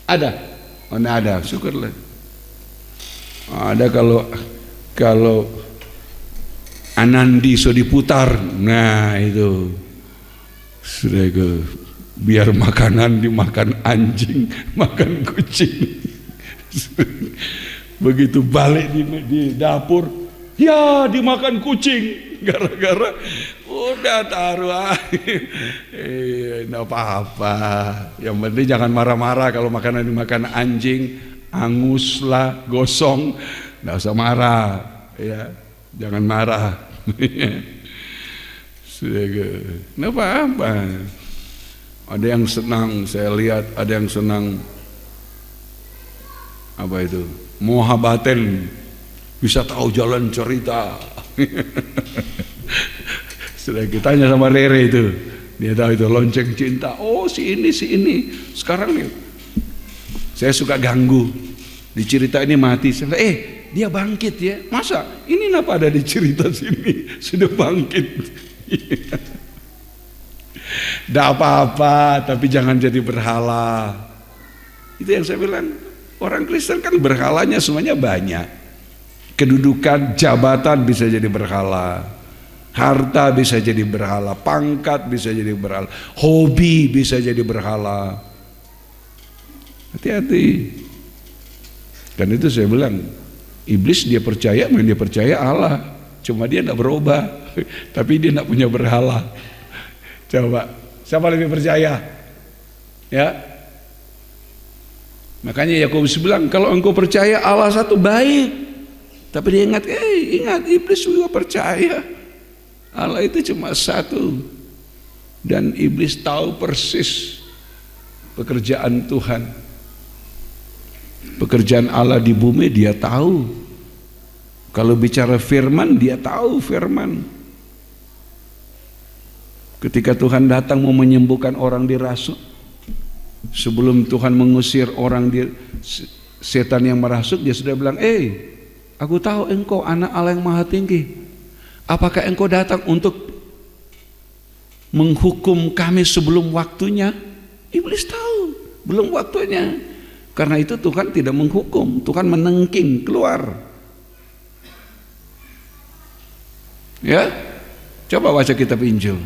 [SPEAKER 1] ada. Oh, nah ada, syukurlah. Ada kalau Anandi so diputar, nah itu sudah ke biar makanan dimakan anjing, makan kucing. Begitu balik di dapur, ya dimakan kucing, gara-gara udah taruh enggak apa-apa. Yang penting jangan marah-marah kalau makanan dimakan anjing, angus lah, gosong, enggak usah marah, ya. Jangan marah. Sudah enggak apa-apa. Ada yang senang, saya lihat ada yang senang apa itu? Muhabbaten, bisa tahu jalan cerita. Sudah kita tanya sama Rere itu, dia tahu itu lonceng cinta. Oh si ini. Sekarang nih, saya suka ganggu. Di cerita ini mati. Saya dia bangkit ya. Masa ini kenapa ada di cerita sini sudah bangkit? Tidak apa-apa, tapi jangan jadi berhala. Itu yang saya bilang. Orang Kristen kan berhalanya semuanya banyak. Kedudukan, jabatan bisa jadi berhala, harta bisa jadi berhala, pangkat bisa jadi berhala, hobi bisa jadi berhala. Hati-hati. Dan itu saya bilang, iblis dia percaya Allah, cuma dia tidak berubah, tapi dia tidak punya berhala. Coba, siapa lebih percaya? Ya. Makanya Yakobus bilang, kalau engkau percaya Allah satu baik, tapi dia ingat iblis juga percaya Allah itu cuma satu, dan iblis tahu persis pekerjaan Tuhan, pekerjaan Allah di bumi dia tahu. Kalau bicara firman dia tahu firman. Ketika Tuhan datang mau menyembuhkan orang dirasuk, sebelum Tuhan mengusir orang setan yang merasuk, dia sudah bilang, aku tahu engkau anak Allah yang maha tinggi. Apakah engkau datang untuk menghukum kami sebelum waktunya? Iblis tahu belum waktunya. Karena itu Tuhan tidak menghukum, Tuhan menengking keluar. Ya, coba baca kitab Injil.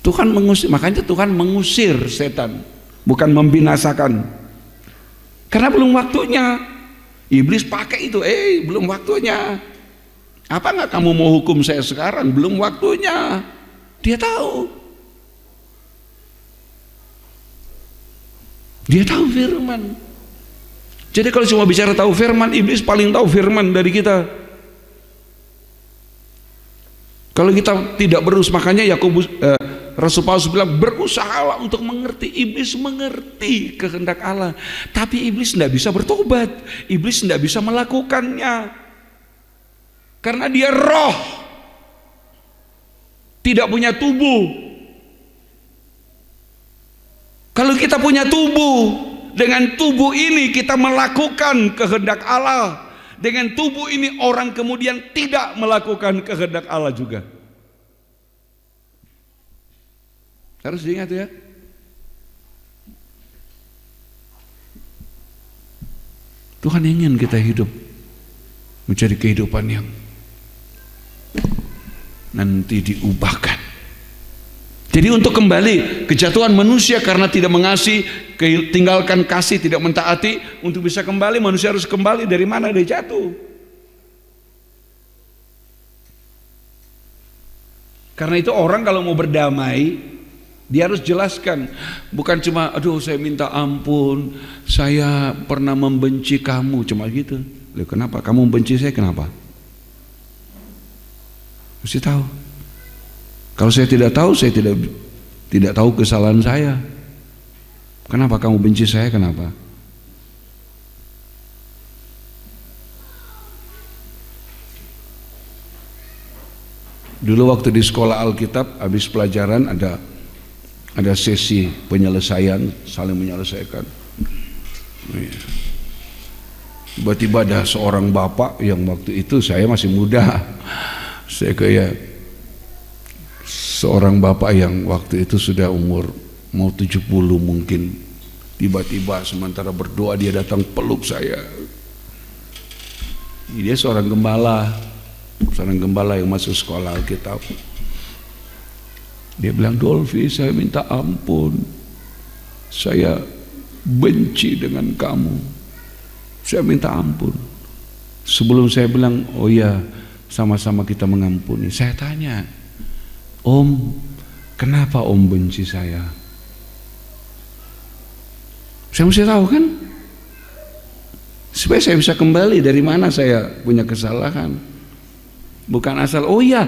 [SPEAKER 1] Tuhan mengusir, makanya Tuhan mengusir setan, bukan membinasakan. Karena belum waktunya. Iblis pakai itu, belum waktunya. Apa enggak kamu mau hukum saya sekarang? Belum waktunya. Dia tahu. Dia tahu firman. Jadi kalau cuma bicara tahu firman, iblis paling tahu firman dari kita. Kalau kita tidak berusaha, makanya Rasul Paulus bilang, berusahalah untuk mengerti. Iblis mengerti kehendak Allah, tapi iblis tidak bisa bertobat, iblis tidak bisa melakukannya, karena dia roh, tidak punya tubuh. Kalau kita punya tubuh, dengan tubuh ini kita melakukan kehendak Allah. Dengan tubuh ini orang kemudian tidak melakukan kehendak Allah juga. Harus diingat ya. Tuhan ingin kita hidup mencari kehidupan yang nanti diubahkan. Jadi untuk kembali, kejatuhan manusia karena tidak mengasihi, tinggalkan kasih, tidak mentaati, untuk bisa kembali manusia harus kembali dari mana dia jatuh. Karena itu orang kalau mau berdamai, dia harus jelaskan, bukan cuma aduh saya minta ampun, saya pernah membenci kamu, cuma gitu. Loh, kenapa kamu membenci saya, kenapa? Mesti tahu. Kalau saya tidak tahu, saya tidak tahu kesalahan saya. Kenapa kamu benci saya, kenapa? Dulu waktu di sekolah Alkitab, habis pelajaran ada ada sesi penyelesaian, saling menyelesaikan. Tiba-tiba ada seorang bapak yang waktu itu saya masih muda, saya kayak seorang bapak yang waktu itu sudah umur mau 70 mungkin. Tiba-tiba sementara berdoa dia datang peluk saya. Dia seorang gembala yang masuk sekolah Alkitab. Dia bilang, Dolfi, saya minta ampun, saya benci dengan kamu, saya minta ampun. Sebelum saya bilang, oh ya, sama-sama kita mengampuni, saya tanya, Om, kenapa Om benci saya? Saya mesti tahu kan, supaya saya bisa kembali dari mana saya punya kesalahan. Bukan asal, oh iya,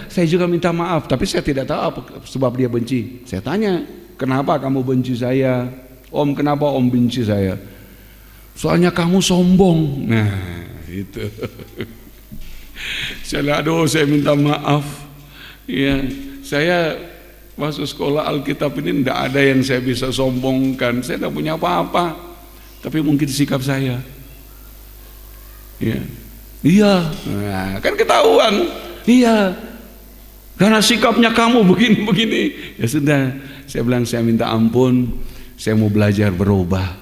[SPEAKER 1] saya juga minta maaf, tapi saya tidak tahu apa sebab dia benci. Saya tanya, kenapa kamu benci saya? Om, kenapa Om benci saya? Soalnya kamu sombong. Nah, itu. Saya minta maaf. Ya, saya masuk sekolah Alkitab ini tidak ada yang saya bisa sombongkan. Saya tidak punya apa-apa, tapi mungkin sikap saya. Ya. Iya, nah, kan ketahuan. Iya, karena sikapnya kamu begini-begini. Ya sudah, saya bilang saya minta ampun, saya mau belajar berubah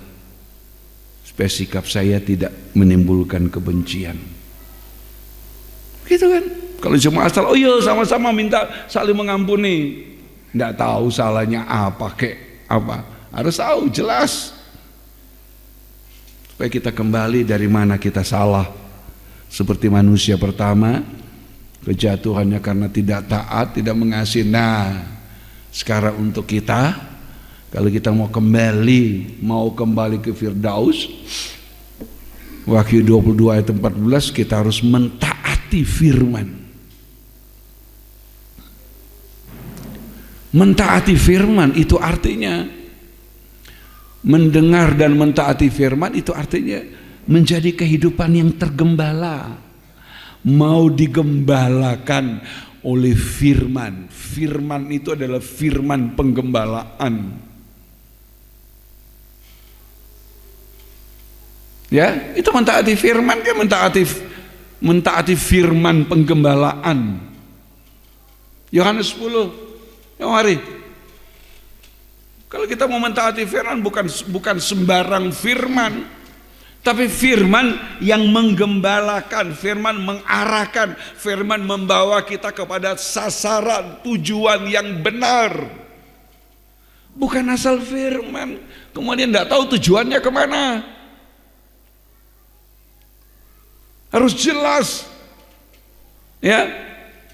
[SPEAKER 1] supaya sikap saya tidak menimbulkan kebencian. Gitu kan? Kalau cuma asal, oh iya sama-sama minta saling mengampuni, nggak tahu salahnya apa harus tahu jelas supaya kita kembali dari mana kita salah. Seperti manusia pertama, kejatuhannya karena tidak taat, tidak mengasihi. Nah, sekarang untuk kita, kalau kita mau kembali ke Firdaus, Wahyu 22 ayat 14, kita harus mentaati firman. Mentaati firman itu artinya mendengar dan mentaati firman itu artinya menjadi kehidupan yang tergembala, mau digembalakan oleh firman. Firman itu adalah firman penggembalaan. Ya, itu mentaati firman kan, mentaati firman penggembalaan. Yohanes 10, mari. Kalau kita mau mentaati firman, bukan sembarang firman, tapi firman yang menggembalakan, firman mengarahkan, firman membawa kita kepada sasaran tujuan yang benar. Bukan asal firman, kemudian tidak tahu tujuannya kemana. Harus jelas. Ya.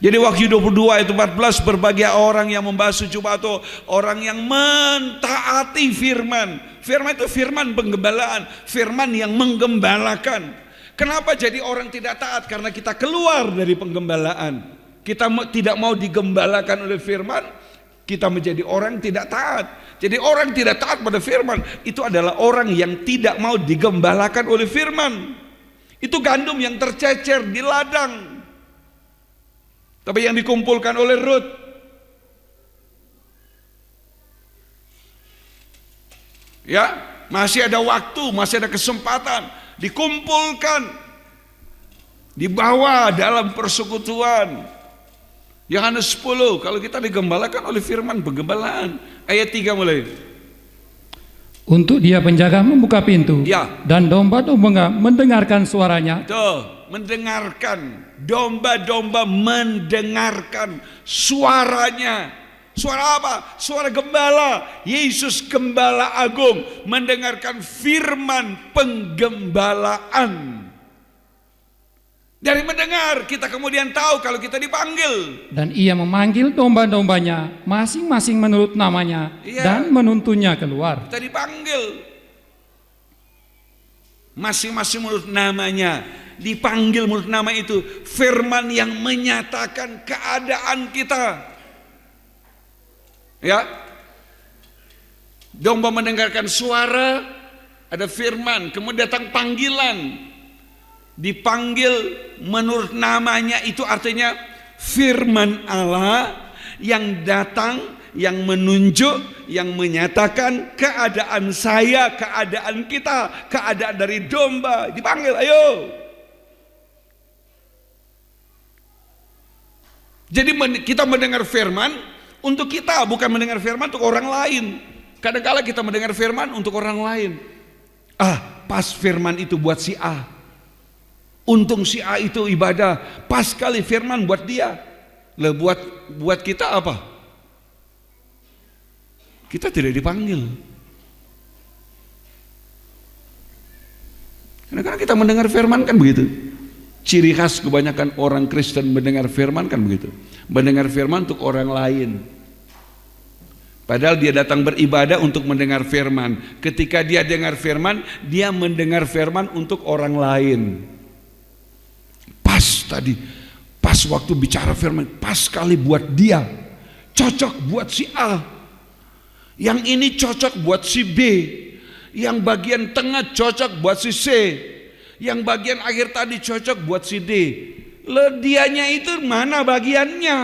[SPEAKER 1] Jadi Wahyu 22 ayat 14, berbahagia orang yang membasuh jubah atau orang yang mentaati firman. Firman itu firman penggembalaan, firman yang menggembalakan. Kenapa jadi orang tidak taat? Karena kita keluar dari penggembalaan. Kita tidak mau digembalakan oleh firman, kita menjadi orang tidak taat. Jadi orang tidak taat pada firman itu adalah orang yang tidak mau digembalakan oleh firman. Itu gandum yang tercecer di ladang, tapi yang dikumpulkan oleh Rut. Ya, masih ada waktu, masih ada kesempatan, dikumpulkan, dibawa dalam persekutuan. Yohanes 10, kalau kita digembalakan oleh firman penggembalaan. Ayat 3 mulai.
[SPEAKER 2] Untuk dia penjaga membuka pintu,
[SPEAKER 1] ya, dan
[SPEAKER 2] domba-domba mendengarkan suaranya.
[SPEAKER 1] Tuh, mendengarkan, domba-domba mendengarkan suaranya. Suara apa? Suara gembala. Yesus gembala agung mendengarkan firman penggembalaan. Dari mendengar kita kemudian tahu kalau kita dipanggil.
[SPEAKER 2] Dan ia memanggil domba-dombanya masing-masing menurut namanya, dan menuntunnya keluar.
[SPEAKER 1] Kita dipanggil masing-masing menurut namanya, dipanggil menurut nama itu. Firman yang menyatakan keadaan kita. Ya, domba mendengarkan suara, ada firman, kemudian datang panggilan, dipanggil menurut namanya. Itu artinya firman Allah yang datang yang menunjuk, yang menyatakan keadaan saya, keadaan kita, keadaan dari domba. Dipanggil, ayo. Jadi kita mendengar firman untuk kita, bukan mendengar firman untuk orang lain. Kadang-kala kita mendengar firman untuk orang lain. Pas firman itu buat si A. Untung si A itu ibadah, pas sekali firman buat dia. Lah buat kita apa? Kita tidak dipanggil. Kadang-kadang kita mendengar firman kan begitu. Ciri khas kebanyakan orang Kristen mendengar firman kan begitu. Mendengar firman untuk orang lain. Padahal dia datang beribadah untuk mendengar firman. Ketika dia dengar firman, dia mendengar firman untuk orang lain. Pas waktu bicara firman, pas sekali buat dia. Cocok buat si A. Yang ini cocok buat si B. Yang bagian tengah cocok buat si C. Yang bagian akhir tadi cocok buat si D. Dianya itu mana bagiannya?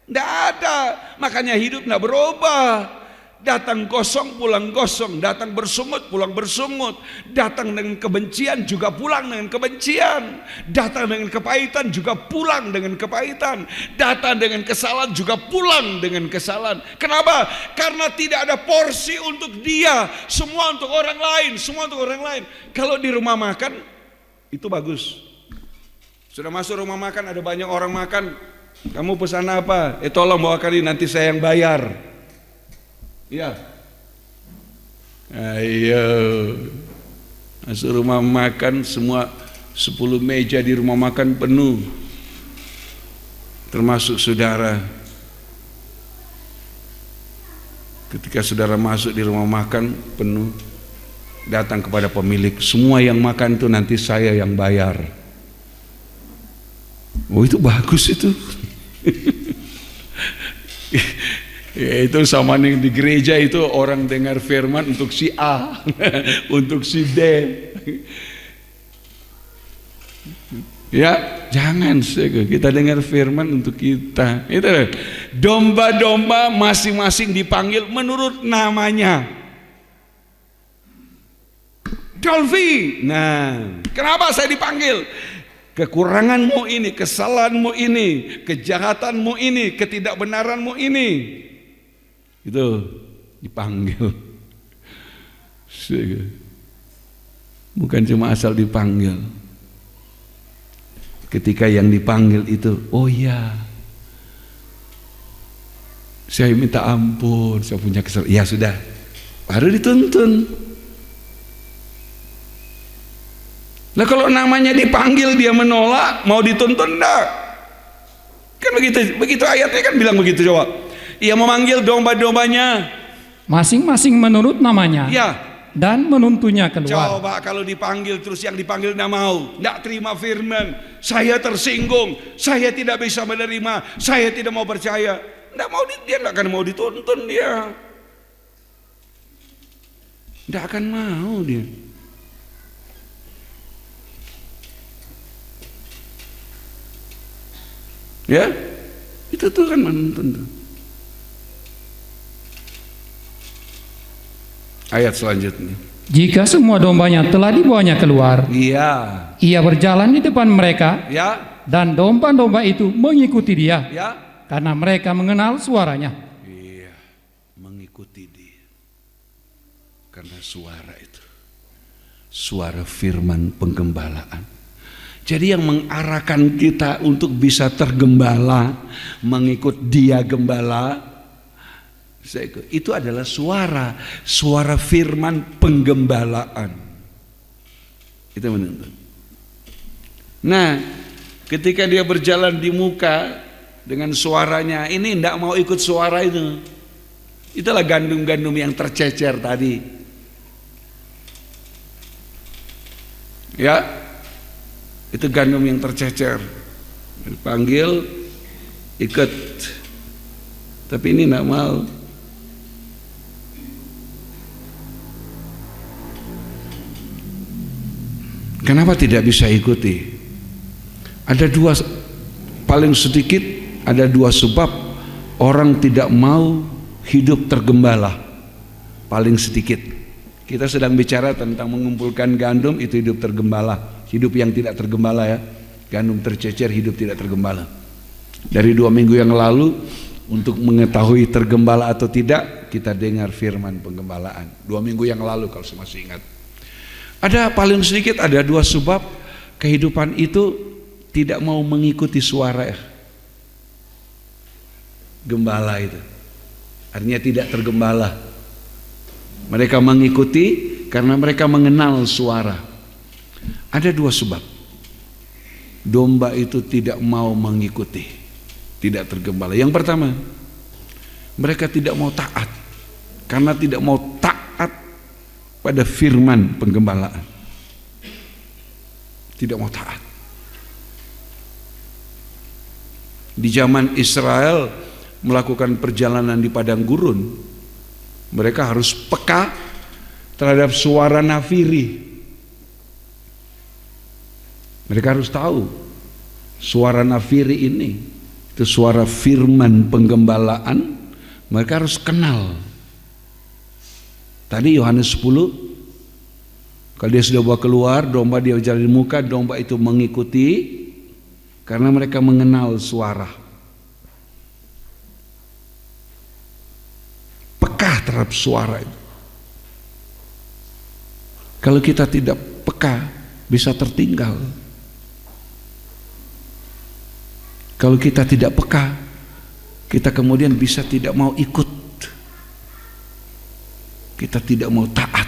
[SPEAKER 1] Tidak ada. Makanya hidup tidak berubah. Datang kosong pulang kosong, datang bersungut pulang bersungut, datang dengan kebencian juga pulang dengan kebencian, datang dengan kepahitan juga pulang dengan kepahitan, datang dengan kesalahan juga pulang dengan kesalahan. Kenapa? Karena tidak ada porsi untuk dia, semua untuk orang lain, semua untuk orang lain. Kalau di rumah makan itu bagus. Sudah masuk rumah makan, ada banyak orang makan, kamu pesan apa? Tolong bawakan ini, nanti saya yang bayar. Ya, ayo masuk rumah makan, semua 10 meja di rumah makan penuh, termasuk saudara. Ketika saudara masuk di rumah makan penuh, datang kepada pemilik, semua yang makan itu nanti saya yang bayar. Oh, itu bagus itu. Ya, itu sama nih di gereja itu orang dengar firman untuk si A, untuk si D. Ya, jangan kita dengar firman untuk kita. Itu domba-domba masing-masing dipanggil menurut namanya. Dolphy. Nah, kenapa saya dipanggil? Kekuranganmu ini, kesalahanmu ini, kejahatanmu ini, ketidakbenaranmu ini. Itu dipanggil. Bukan cuma asal dipanggil. Ketika yang dipanggil itu, oh ya, saya minta ampun, saya punya kesalahan. Ya sudah, baru dituntun. Nah kalau namanya dipanggil dia menolak, mau dituntun enggak? Kan begitu ayatnya kan bilang begitu. Coba. Ia memanggil domba-dombanya
[SPEAKER 2] masing-masing menurut namanya,
[SPEAKER 1] ya,
[SPEAKER 2] dan menuntunnya keluar.
[SPEAKER 1] Coba kalau dipanggil terus yang dipanggil tidak mau, tidak terima firman, saya tersinggung, saya tidak bisa menerima, saya tidak mau percaya, tidak mau, dia tidak akan mau dituntun, dia tidak akan mau dia. Ya, itu tuh kan menuntun tuh. Ayat selanjutnya.
[SPEAKER 2] Jika semua dombanya telah dibawanya keluar,
[SPEAKER 1] iya,
[SPEAKER 2] ia berjalan di depan mereka,
[SPEAKER 1] ya,
[SPEAKER 2] dan domba-domba itu mengikuti dia,
[SPEAKER 1] ya,
[SPEAKER 2] karena mereka mengenal suaranya.
[SPEAKER 1] Iya, mengikuti dia. Karena suara itu, suara firman penggembalaan. Jadi yang mengarahkan kita untuk bisa tergembala, mengikut dia gembala, itu adalah suara firman penggembalaan. Itu menuntun. Nah, ketika dia berjalan di muka dengan suaranya, ini tidak mau ikut suara itu. Itulah gandum-gandum yang tercecer tadi. Ya, itu gandum yang tercecer. Dipanggil, ikut. Tapi ini tidak mau. Kenapa tidak bisa ikuti? Ada dua, paling sedikit ada dua sebab orang tidak mau hidup tergembala paling sedikit. Kita sedang bicara tentang mengumpulkan gandum, itu hidup tergembala. Hidup yang tidak tergembala ya, gandum tercecer, hidup tidak tergembala. Dari 2 minggu yang lalu, untuk mengetahui tergembala atau tidak, kita dengar firman penggembalaan 2 minggu yang lalu kalau saya masih ingat. Ada paling sedikit ada 2 sebab kehidupan itu tidak mau mengikuti suara gembala itu. Artinya tidak tergembala. Mereka mengikuti karena mereka mengenal suara. Ada 2 sebab domba itu tidak mau mengikuti, tidak tergembala. Yang pertama, mereka tidak mau taat. Karena tidak mau taat pada firman penggembalaan, tidak mau taat. Di zaman Israel melakukan perjalanan di padang gurun, mereka harus peka terhadap suara nafiri. Mereka harus tahu suara nafiri ini itu suara firman penggembalaan. Mereka harus kenal. Tadi Yohanes 10, kalau dia sudah bawa keluar domba, dia jalan di muka, domba itu mengikuti karena mereka mengenal suara. Peka terhadap suara itu. Kalau kita tidak peka, bisa tertinggal. Kalau kita tidak peka, kita kemudian bisa tidak mau ikut. Kita tidak mau taat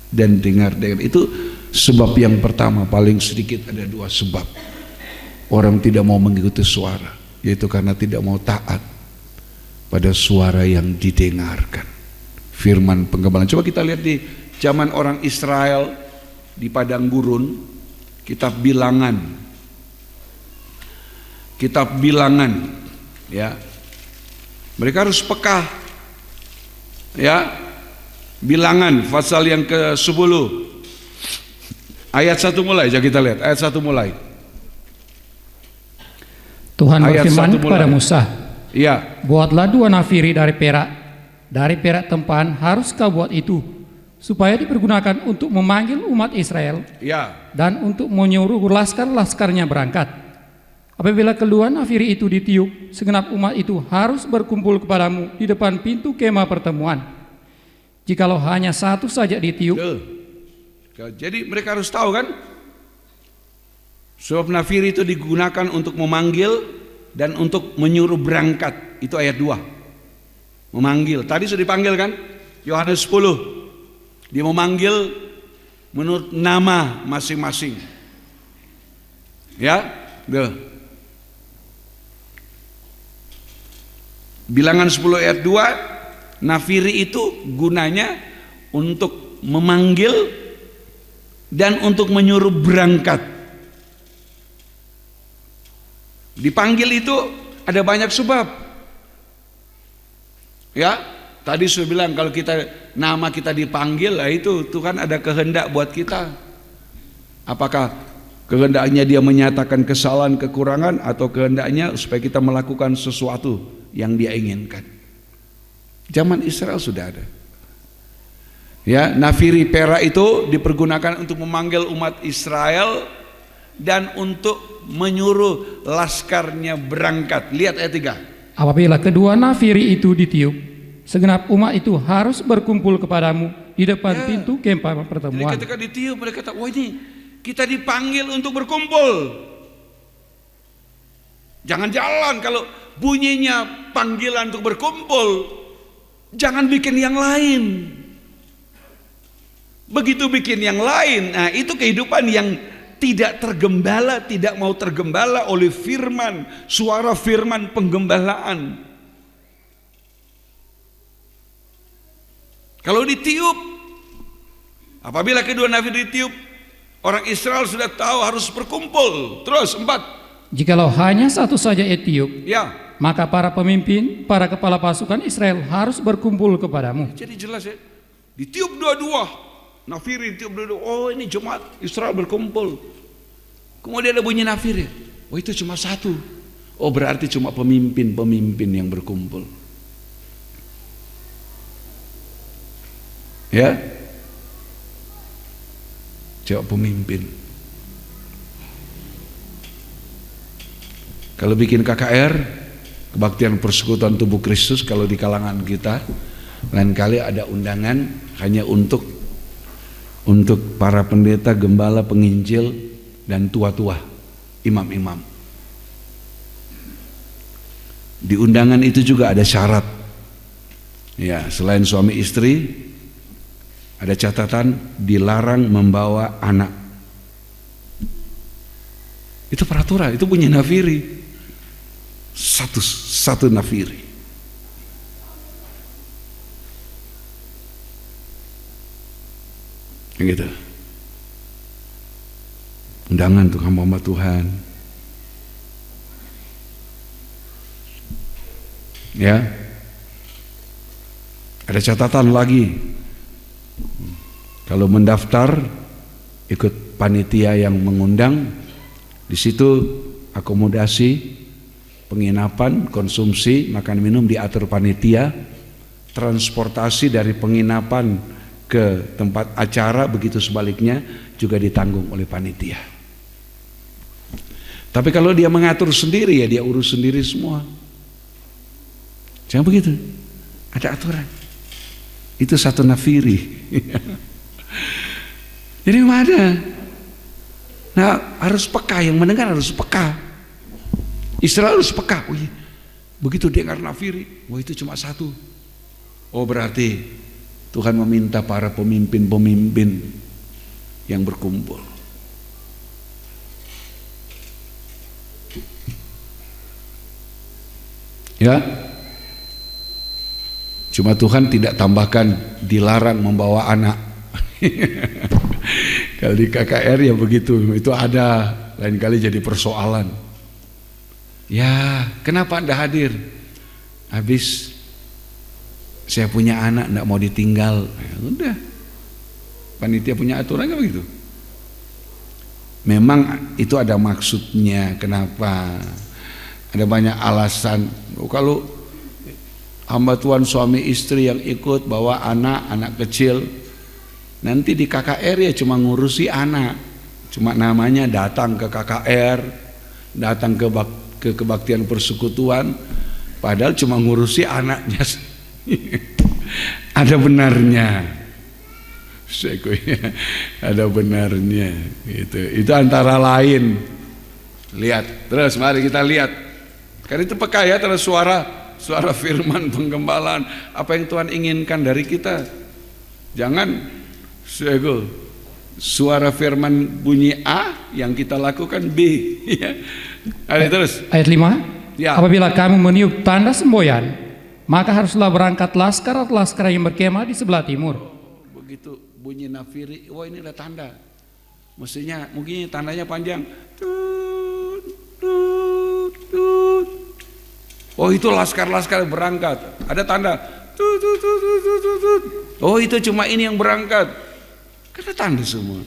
[SPEAKER 1] dan dengar. Itu sebab yang pertama, paling sedikit ada 2 sebab orang tidak mau mengikuti suara, yaitu karena tidak mau taat pada suara yang didengarkan, firman penggembalaan. Coba kita lihat di zaman orang Israel di padang gurun, kitab Bilangan ya, mereka harus peka ya. Bilangan pasal yang ke-10 ayat 1 mulai. Jadi kita lihat ayat 1 mulai.
[SPEAKER 2] Tuhan berfirman kepada Musa,
[SPEAKER 1] ya,
[SPEAKER 2] buatlah 2 nafiri dari perak tempahan harus kau buat itu, supaya dipergunakan untuk memanggil umat Israel
[SPEAKER 1] ya,
[SPEAKER 2] dan untuk menyuruh laskar-laskarnya berangkat. Apabila kedua nafiri itu ditiup, segenap umat itu harus berkumpul kepadamu di depan pintu kemah pertemuan. Jikalau hanya 1 saja ditiup.
[SPEAKER 1] Jadi mereka harus tahu kan, sebab nafiri itu digunakan untuk memanggil dan untuk menyuruh berangkat. Itu ayat 2. Memanggil. Tadi sudah dipanggil kan, Yohanes 10. Dia memanggil menurut nama masing-masing. Ya, Bilangan 10 ayat 2, nafiri itu gunanya untuk memanggil dan untuk menyuruh berangkat. Dipanggil itu ada banyak sebab. Ya, tadi saya bilang kalau nama kita dipanggil, itu Tuhan ada kehendak buat kita. Apakah kehendaknya dia menyatakan kesalahan, kekurangan, atau kehendaknya supaya kita melakukan sesuatu yang dia inginkan. Zaman Israel sudah ada. Ya, nafiri perak itu dipergunakan untuk memanggil umat Israel dan untuk menyuruh laskarnya berangkat. Lihat ayat 3.
[SPEAKER 2] Apabila kedua nafiri itu ditiup, segenap umat itu harus berkumpul kepadamu di depan pintu kemah pertemuan.
[SPEAKER 1] Jadi ketika ditiup mereka kata, wah ini kita dipanggil untuk berkumpul. Jangan jalan kalau bunyinya panggilan untuk berkumpul. Jangan bikin yang lain. Begitu bikin yang lain, nah itu kehidupan yang tidak tergembala, tidak mau tergembala oleh firman, suara firman penggembalaan. Kalau ditiup, apabila kedua nafiri ditiup, orang Israel sudah tahu harus berkumpul. Terus 4.
[SPEAKER 2] Jikalau hanya 1 saja tiup,
[SPEAKER 1] ya,
[SPEAKER 2] maka para pemimpin, para kepala pasukan Israel harus berkumpul kepadamu.
[SPEAKER 1] Jadi jelas ya, ditiup dua-dua, nafiri ditiup dua-dua. Oh ini jemaat Israel berkumpul. Kemudian ada bunyi nafiri. Oh itu cuma 1. Oh berarti cuma pemimpin-pemimpin yang berkumpul. Ya, coba pemimpin. Kalau bikin KKR, kebaktian persekutuan tubuh Kristus, kalau di kalangan kita, lain kali ada undangan hanya untuk para pendeta, gembala, penginjil, dan tua-tua, imam-imam. Di undangan itu juga ada syarat. Ya, selain suami istri, ada catatan dilarang membawa anak. Itu peraturan, itu punya nafiri. Satu nafiri. Gitu. Undangan tuh hamba Tuhan. Ya. Ada catatan lagi. Kalau mendaftar ikut panitia yang mengundang, di situ akomodasi, penginapan, konsumsi, makan minum diatur panitia, transportasi dari penginapan ke tempat acara begitu sebaliknya juga ditanggung oleh panitia. Tapi kalau dia mengatur sendiri, ya dia urus sendiri semua. Jangan begitu, ada aturan. Itu satu nafiri. Jadi ada. Nah, harus peka, yang mendengar harus peka. Israel harus peka. Oh iya, begitu dengar nafiri, wah itu cuma satu. Oh berarti Tuhan meminta para pemimpin-pemimpin yang berkumpul. Ya, cuma Tuhan tidak tambahkan dilarang membawa anak. Kalau di KKR ya begitu, itu ada, lain kali jadi persoalan. Ya, kenapa Anda hadir? Habis saya punya anak, enggak mau ditinggal. Ya, udah, panitia punya aturan kan begitu. Memang itu ada maksudnya. Kenapa? Ada banyak alasan. Kalau hamba Tuhan suami istri yang ikut bawa anak kecil, nanti di KKR ya cuma ngurusi anak, cuma namanya datang ke KKR, datang ke kebaktian persekutuan, padahal cuma ngurusi anaknya. Ada benarnya, ada benarnya. Itu antara lain. Lihat terus, mari kita lihat. Karena itu peka ya terhadap suara firman penggembalaan, apa yang Tuhan inginkan dari kita. Jangan suara firman bunyi A, yang kita lakukan B. Ada terus.
[SPEAKER 2] Ayat 5. Ya. Apabila kamu meniup tanda semboyan, maka haruslah berangkat laskar yang berkemah di sebelah timur.
[SPEAKER 1] Begitu bunyi nafiri, wah ini ada tanda. Mestinya mungkin tandanya panjang. Tut, tut, tut. Oh itu laskar berangkat. Ada tanda. Tut, tut, tut, tut, tut, tut. Oh itu cuma ini yang berangkat. Ada tanda semua.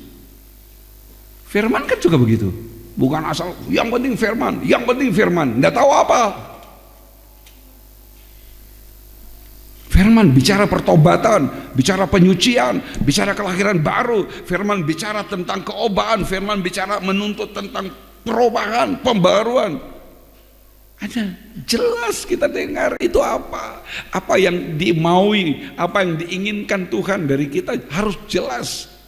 [SPEAKER 1] Firman kan juga begitu. Bukan asal yang penting firman, nggak tahu apa. Firman bicara pertobatan, bicara penyucian, bicara kelahiran baru. Firman bicara tentang keobaan, firman bicara menuntut tentang perubahan, pembaruan. Ada jelas kita dengar itu apa yang dimaui, apa yang diinginkan Tuhan dari kita harus jelas.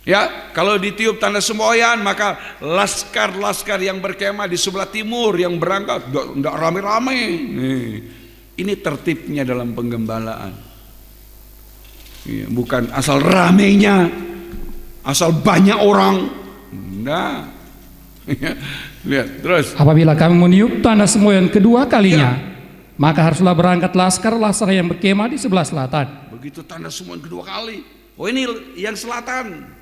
[SPEAKER 1] Ya, kalau ditiup tanda semboyan, maka laskar yang berkemah di sebelah timur yang berangkat enggak rame-rame. Ini tertibnya dalam penggembalaan. Bukan asal ramenya, asal banyak orang. Enggak. Lihat terus.
[SPEAKER 2] Apabila kamu meniup tanda semboyan kedua kalinya, maka haruslah berangkat laskar yang berkemah di sebelah selatan.
[SPEAKER 1] Begitu tanda semboyan kedua kali. Oh ini yang selatan.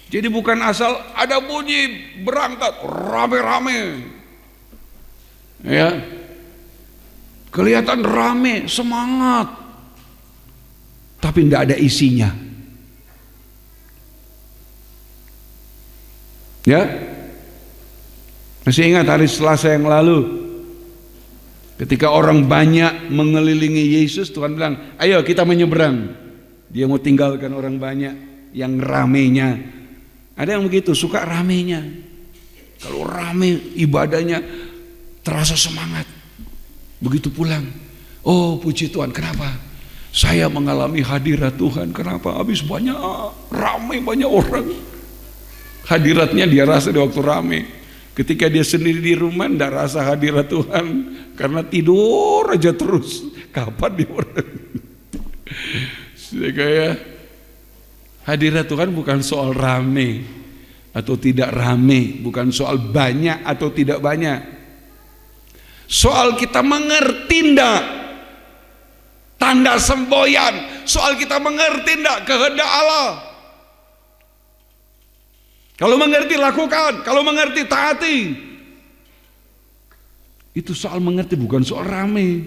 [SPEAKER 1] Jadi bukan asal ada bunyi berangkat rame-rame. Ya. Kelihatan rame, semangat. Tapi tidak ada isinya. Ya. Masih ingat hari Selasa yang lalu Ketika orang banyak mengelilingi Yesus, Tuhan bilang, ayo kita menyeberang. Dia mau tinggalkan orang banyak yang ramenya. Ada yang begitu, suka ramenya. Kalau rame ibadahnya terasa semangat. Begitu pulang, oh puji Tuhan, kenapa? Saya mengalami hadirat Tuhan. Kenapa? Habis banyak rame, banyak orang. Hadiratnya dia rasa di waktu rame. Ketika dia sendiri di rumah tidak rasa hadirat Tuhan, karena tidur aja terus. Kapan dia orang? Kayak hadirat Tuhan bukan soal rame atau tidak rame, bukan soal banyak atau tidak banyak. Soal kita mengerti ndak tanda semboyan, soal kita mengerti ndak kehendak Allah. Kalau mengerti lakukan, kalau mengerti taati. Itu soal mengerti, bukan soal rame.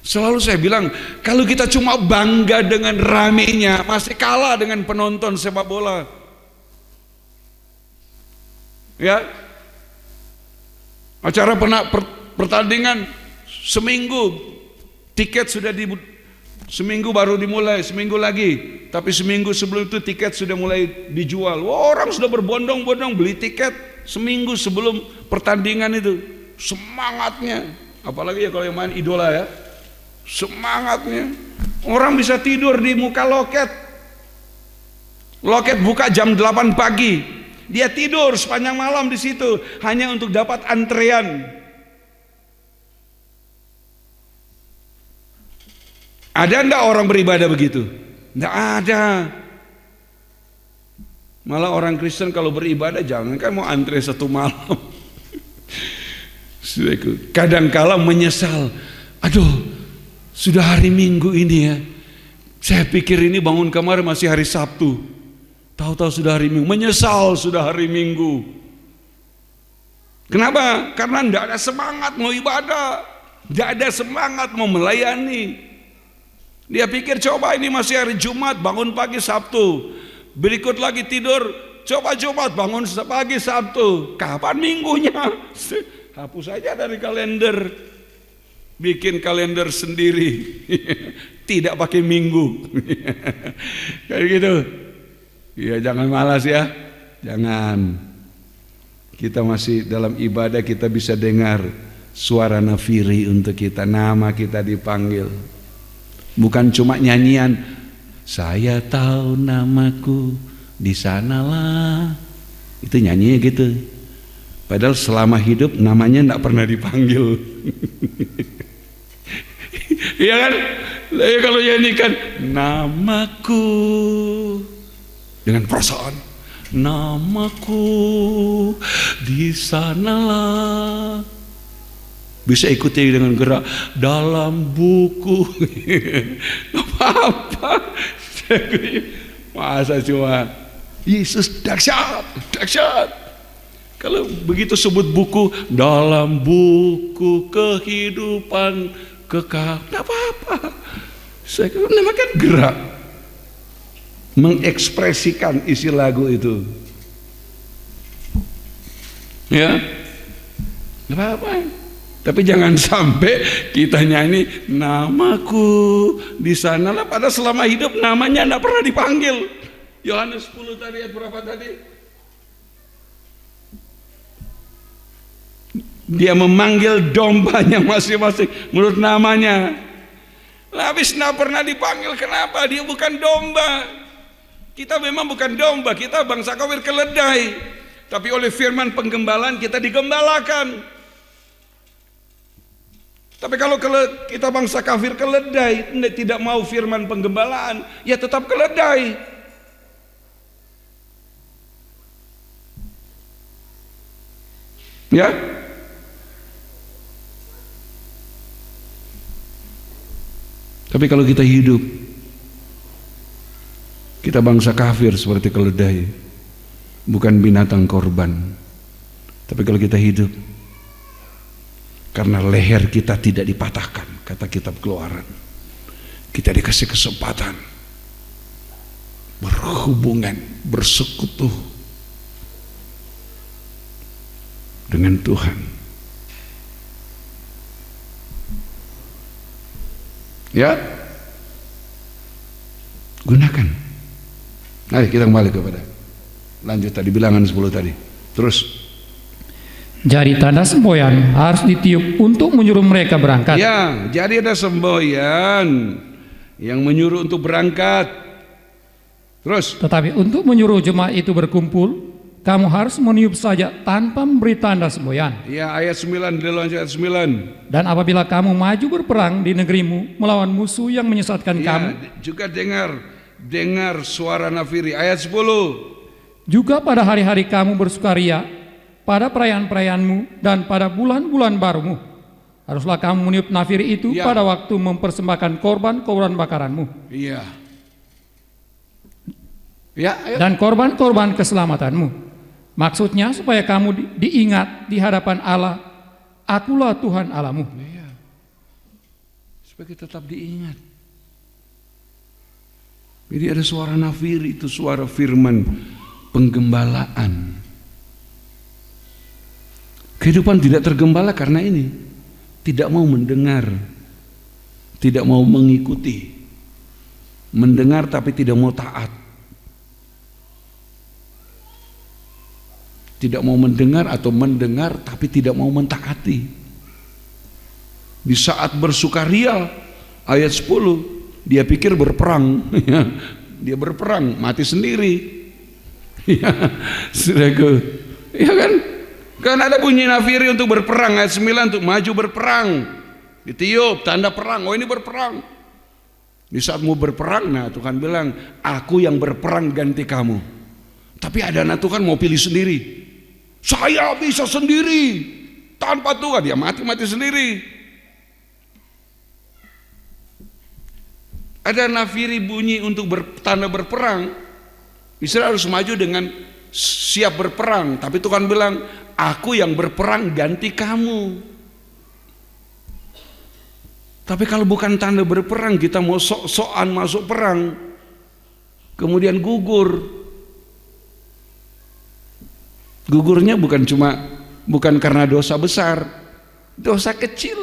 [SPEAKER 1] Selalu saya bilang, kalau kita cuma bangga dengan ramenya, masih kalah dengan penonton sepak bola. Ya, acara pertandingan seminggu, tiket sudah seminggu baru dimulai, seminggu lagi. Tapi seminggu sebelum itu tiket sudah mulai dijual. Wah, orang sudah berbondong-bondong beli tiket seminggu sebelum pertandingan itu. Semangatnya, apalagi ya kalau yang main idola ya, semangatnya. Orang bisa tidur di muka loket. Loket buka jam 8 pagi. Dia tidur sepanjang malam di situ hanya untuk dapat antrean. Ada enggak orang beribadah begitu? Enggak ada. Malah orang Kristen kalau beribadah jangan kan mau antre satu malam. Kadang-kala menyesal. Aduh, sudah hari Minggu ini ya. Saya pikir ini bangun kemarin masih hari Sabtu. Tahu-tahu sudah hari Minggu. Menyesal sudah hari Minggu. Kenapa? Karena tidak ada semangat mau ibadah. Tidak ada semangat mau melayani. Dia pikir coba ini masih hari Jumat, bangun pagi Sabtu. Berikut lagi tidur, coba Jumat, bangun pagi Sabtu. Kapan minggunya? Hapus saja dari kalender. Bikin kalender sendiri. Tidak pakai minggu. Kayak gitu. Ya jangan malas ya. Jangan. Kita masih dalam ibadah, kita bisa dengar suara nafiri untuk kita, nama kita dipanggil. Bukan cuma nyanyian, saya tahu namaku di sanalah. Itu nyanyinya gitu. Padahal selama hidup namanya tidak pernah dipanggil. Iya kan? Kalau nyanyikan namaku dengan perasaan, namaku di sanalah. Bisa ikuti dengan gerak dalam buku. Apa-apa. Masa cuma Yesus dahsyat, dahsyat. Kalau begitu sebut buku, dalam buku kehidupan kekal, tidak apa-apa. Saya namakan gerak, mengekspresikan isi lagu itu. Ya, tidak apa-apa. Tapi jangan sampai kita nyanyi namaku di sana lah, padahal selama hidup namanya tidak pernah dipanggil. Yohanes 10 tadi ayat berapa tadi? Dia memanggil dombanya masing-masing menurut namanya. Habis tidak pernah dipanggil, kenapa? Dia bukan domba. Kita memang bukan domba, kita bangsa kafir keledai. Tapi oleh firman penggembalaan kita digembalakan. Tapi kalau kita bangsa kafir keledai, tidak mau firman penggembalaan, ya tetap keledai. Ya. Tapi kalau kita hidup, kita bangsa kafir seperti keledai, bukan binatang korban. Tapi kalau kita hidup, karena leher kita tidak dipatahkan, kata kitab Keluaran, kita dikasih kesempatan berhubungan, bersekutu dengan Tuhan. Ya, gunakan. Mari kita kembali kepada lanjut tadi bilangan 10 tadi. Terus.
[SPEAKER 2] Jadi tanda semboyan harus ditiup untuk menyuruh mereka berangkat.
[SPEAKER 1] Ya, jadi ada semboyan yang menyuruh untuk berangkat. Terus.
[SPEAKER 2] Tetapi untuk menyuruh jemaat itu berkumpul, kamu harus meniup saja tanpa memberi tanda semboyan.
[SPEAKER 1] Ya, ayat 9, ayat 9.
[SPEAKER 2] Dan apabila kamu maju berperang di negerimu melawan musuh yang menyesatkan
[SPEAKER 1] ya,
[SPEAKER 2] kamu,
[SPEAKER 1] juga dengar suara nafiri. Ayat 10.
[SPEAKER 2] Juga pada hari-hari kamu bersukaria, pada perayaan-perayaanmu dan pada bulan-bulan barumu, haruslah kamu meniup nafiri itu pada waktu mempersembahkan korban-korban bakaranmu.
[SPEAKER 1] Iya. Ya, ayo.
[SPEAKER 2] Dan korban-korban keselamatanmu. Maksudnya supaya kamu diingat di hadapan Allah, Akulah Tuhan Allahmu.
[SPEAKER 1] Iya. Supaya kita tetap diingat. Jadi ada suara nafiri, itu suara firman penggembalaan. Kehidupan tidak tergembala karena ini, tidak mau mendengar, tidak mau mengikuti, mendengar tapi tidak mau taat, tidak mau mendengar atau mendengar tapi tidak mau mentaati. Di saat bersukaria, ayat 10, dia pikir berperang, dia berperang, mati sendiri. Ya, saudaraku, ya kan? Kan ada bunyi nafiri untuk berperang, ayat 9 untuk maju berperang, ditiup tanda perang. Oh, ini berperang. Di saat mau berperang, nah Tuhan bilang, aku yang berperang ganti kamu. Tapi ada anak Tuhan mau pilih sendiri. Saya bisa sendiri tanpa Tuhan, dia mati sendiri. Ada nafiri bunyi untuk tanda berperang. Israel harus maju dengan siap berperang, tapi Tuhan bilang, aku yang berperang ganti kamu. Tapi kalau bukan tanda berperang, kita mau sok-sokan masuk perang, kemudian gugur. Gugurnya bukan karena dosa besar, dosa kecil,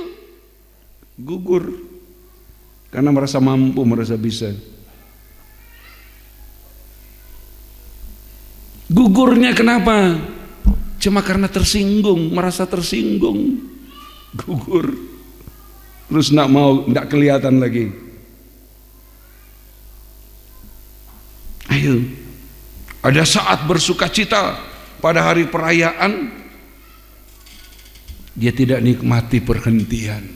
[SPEAKER 1] gugur karena merasa mampu, merasa bisa. Gugurnya kenapa? Cuma karena tersinggung, merasa tersinggung, gugur. Terus nggak kelihatan lagi. Ayo, ada saat bersukacita pada hari perayaan, dia tidak nikmati perhentian.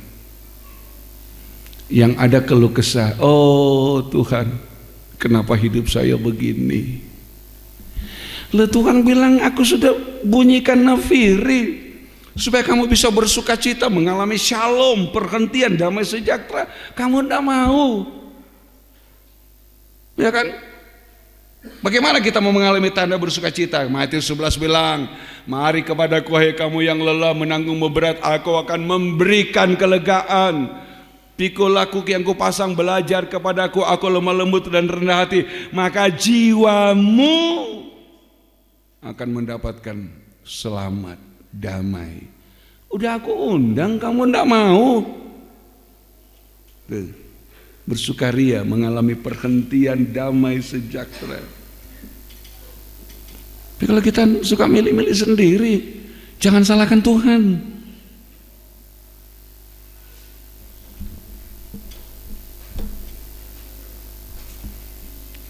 [SPEAKER 1] Yang ada keluh kesah, oh Tuhan, kenapa hidup saya begini? Lalu Tuhan bilang, aku sudah bunyikan nafiri supaya kamu bisa bersuka cita, mengalami shalom, perhentian, damai sejahtera. Kamu tidak mau, ya kan? Bagaimana kita mau mengalami tanda bersuka cita? Matius 11 bilang, mari kepadaku hai kamu yang lelah menanggung berat, aku akan memberikan kelegaan. Pikul aku yang kupasang, belajar kepadaku, aku lemah lembut dan rendah hati, maka jiwamu akan mendapatkan selamat, damai. Udah aku undang, kamu ndak mau. Bersukaria, mengalami perhentian, damai, sejahtera. Tapi kalau kita suka milih-milih sendiri, jangan salahkan Tuhan.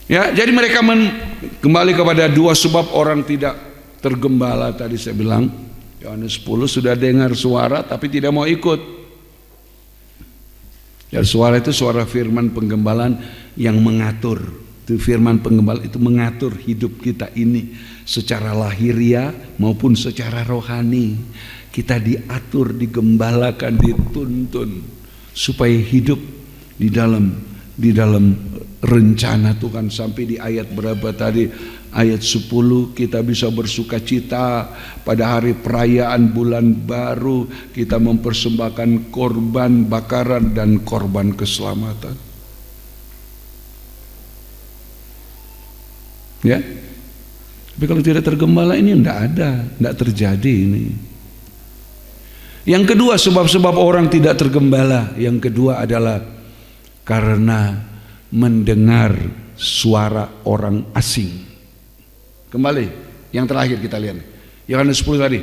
[SPEAKER 1] Ya, jadi mereka kembali kepada dua sebab orang tidak tergembala tadi saya bilang. Yohanes 10 sudah dengar suara tapi tidak mau ikut. Dan suara itu suara firman penggembalaan yang mengatur. Itu firman penggembalaan itu mengatur hidup kita ini secara lahiriah maupun secara rohani. Kita diatur, digembalakan, dituntun supaya hidup di dalam rencana Tuhan. Sampai di ayat berapa tadi? Ayat 10, kita bisa bersuka cita pada hari perayaan bulan baru, kita mempersembahkan korban bakaran dan korban keselamatan. Ya, tapi kalau tidak tergembala ini tidak terjadi ini. Yang kedua, sebab-sebab orang tidak tergembala. Yang kedua adalah karena mendengar suara orang asing. Kembali, yang terakhir kita lihat, Yohanes 10 tadi.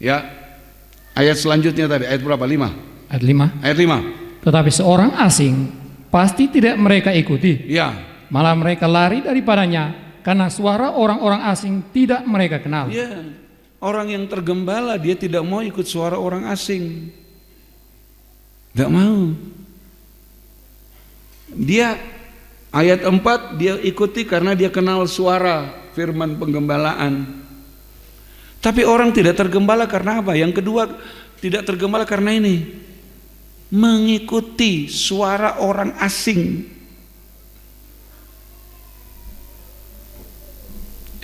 [SPEAKER 1] Ya, ayat selanjutnya tadi, ayat berapa? 5.
[SPEAKER 2] Ayat 5.
[SPEAKER 1] Ayat 5.
[SPEAKER 2] Tetapi seorang asing pasti tidak mereka ikuti.
[SPEAKER 1] Ya.
[SPEAKER 2] Malah mereka lari daripadanya karena suara orang-orang asing tidak mereka kenal.
[SPEAKER 1] Ya. Orang yang tergembala dia tidak mau ikut suara orang asing. Tidak mau. Dia ayat 4 dia ikuti karena dia kenal suara firman penggembalaan. Tapi orang tidak tergembala karena apa? Yang kedua, tidak tergembala karena ini, mengikuti suara orang asing.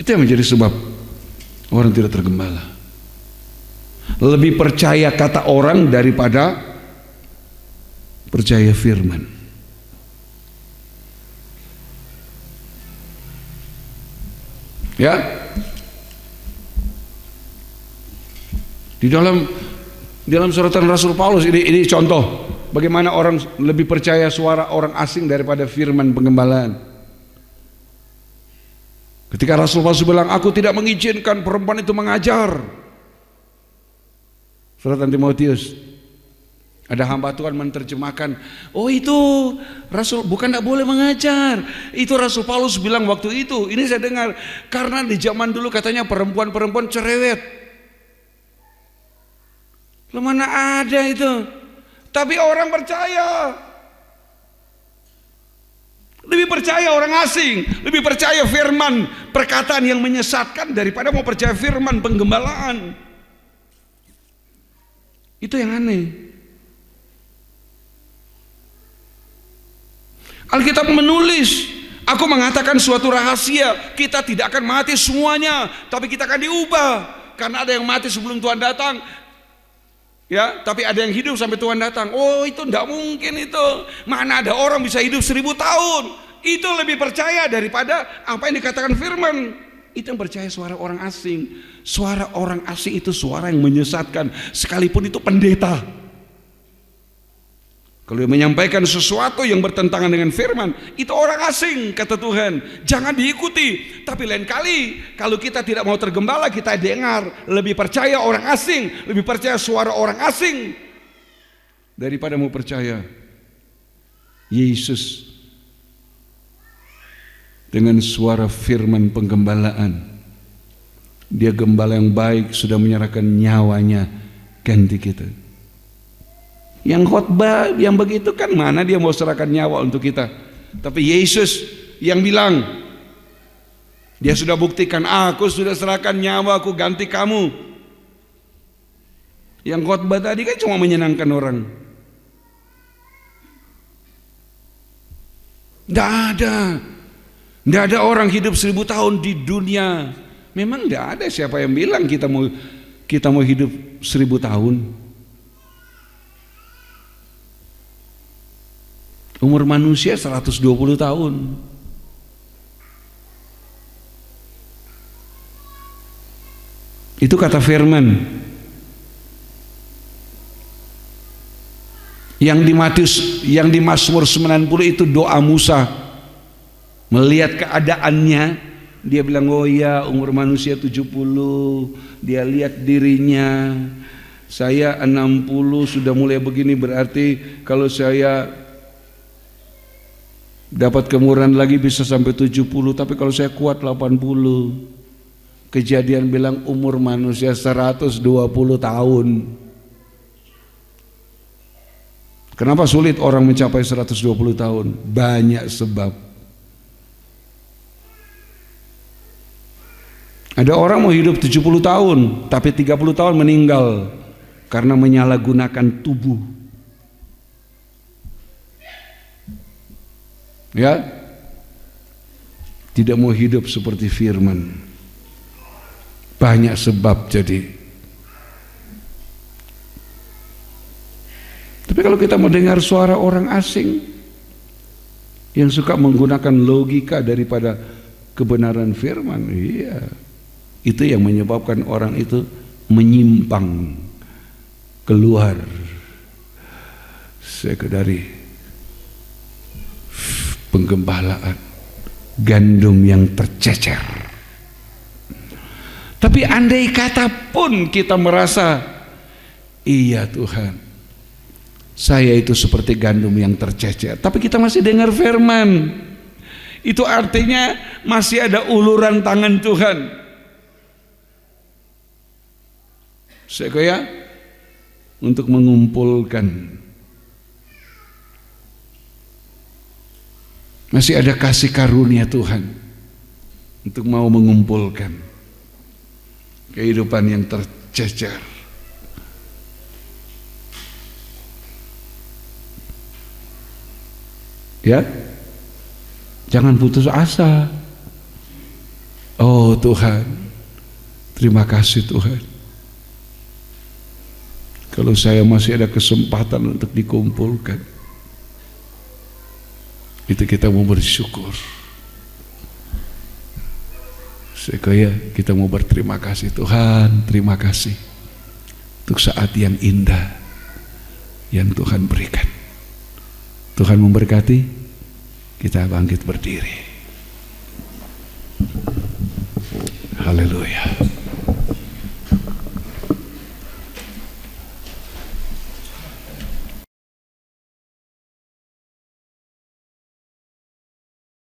[SPEAKER 1] Itu yang menjadi sebab orang tidak tergembala. Lebih percaya kata orang daripada percaya firman. Ya, di dalam suratan Rasul Paulus ini contoh bagaimana orang lebih percaya suara orang asing daripada firman penggembalaan. Ketika Rasul Paulus bilang, aku tidak mengizinkan perempuan itu mengajar. Suratan Timotius, ada hamba Tuhan menerjemahkan, oh itu Rasul bukan tidak boleh mengajar. Itu Rasul Paulus bilang waktu itu. Ini saya dengar, karena di zaman dulu katanya perempuan-perempuan cerewet. Mana ada itu? Tapi orang percaya. Lebih percaya orang asing, lebih percaya firman perkataan yang menyesatkan daripada mau percaya firman penggembalaan. Itu yang aneh. Alkitab menulis, aku mengatakan suatu rahasia, kita tidak akan mati semuanya, tapi kita akan diubah. Karena ada yang mati sebelum Tuhan datang, ya, tapi ada yang hidup sampai Tuhan datang. Oh, itu tidak mungkin itu. Mana ada orang bisa hidup 1000 tahun. Itu lebih percaya daripada apa yang dikatakan firman. Itu yang percaya suara orang asing. Suara orang asing itu suara yang menyesatkan, sekalipun itu pendeta. Kalau dia menyampaikan sesuatu yang bertentangan dengan firman, itu orang asing, kata Tuhan. Jangan diikuti. Tapi lain kali, kalau kita tidak mau tergembala, kita dengar, lebih percaya orang asing, lebih percaya suara orang asing, daripada mau percaya Yesus dengan suara firman penggembalaan. Dia gembala yang baik, sudah menyerahkan nyawanya ganti kita. Yang khotbah yang begitu kan mana dia mau serahkan nyawa untuk kita. Tapi Yesus yang bilang, dia sudah buktikan, aku sudah serahkan nyawa, aku ganti kamu. Yang khotbah tadi kan cuma menyenangkan orang. Tidak ada orang hidup 1000 tahun di dunia. Memang tidak ada siapa yang bilang kita mau hidup 1000 tahun. Umur manusia 120 tahun. Itu kata firman. Yang di Mazmur 90 itu doa Musa. Melihat keadaannya, dia bilang, oh ya, umur manusia 70. Dia lihat dirinya, saya 60 sudah mulai begini, berarti kalau saya dapat kemurahan lagi bisa sampai 70, tapi kalau saya kuat 80. Kejadian bilang umur manusia 120 tahun. Kenapa sulit orang mencapai 120 tahun? Banyak sebab. Ada orang mau hidup 70 tahun, tapi 30 tahun meninggal karena menyalahgunakan tubuh. Ya, tidak mau hidup seperti firman. Banyak sebab jadi. Tapi kalau kita mendengar suara orang asing yang suka menggunakan logika daripada kebenaran firman, iya, itu yang menyebabkan orang itu menyimpang keluar dari penggembalaan, gandum yang tercecer. Tapi andai kata pun kita merasa, iya Tuhan, saya itu seperti gandum yang tercecer, tapi kita masih dengar firman, itu artinya masih ada uluran tangan Tuhan. Sekoya untuk mengumpulkan, masih ada kasih karunia Tuhan untuk mau mengumpulkan kehidupan yang tercecer. Ya, jangan putus asa. Oh Tuhan, terima kasih Tuhan, kalau saya masih ada kesempatan untuk dikumpulkan, itu kita mau bersyukur. Sekaya kita mau berterima kasih. Tuhan, terima kasih untuk saat yang indah yang Tuhan berikan. Tuhan memberkati. Kita bangkit berdiri. Haleluya.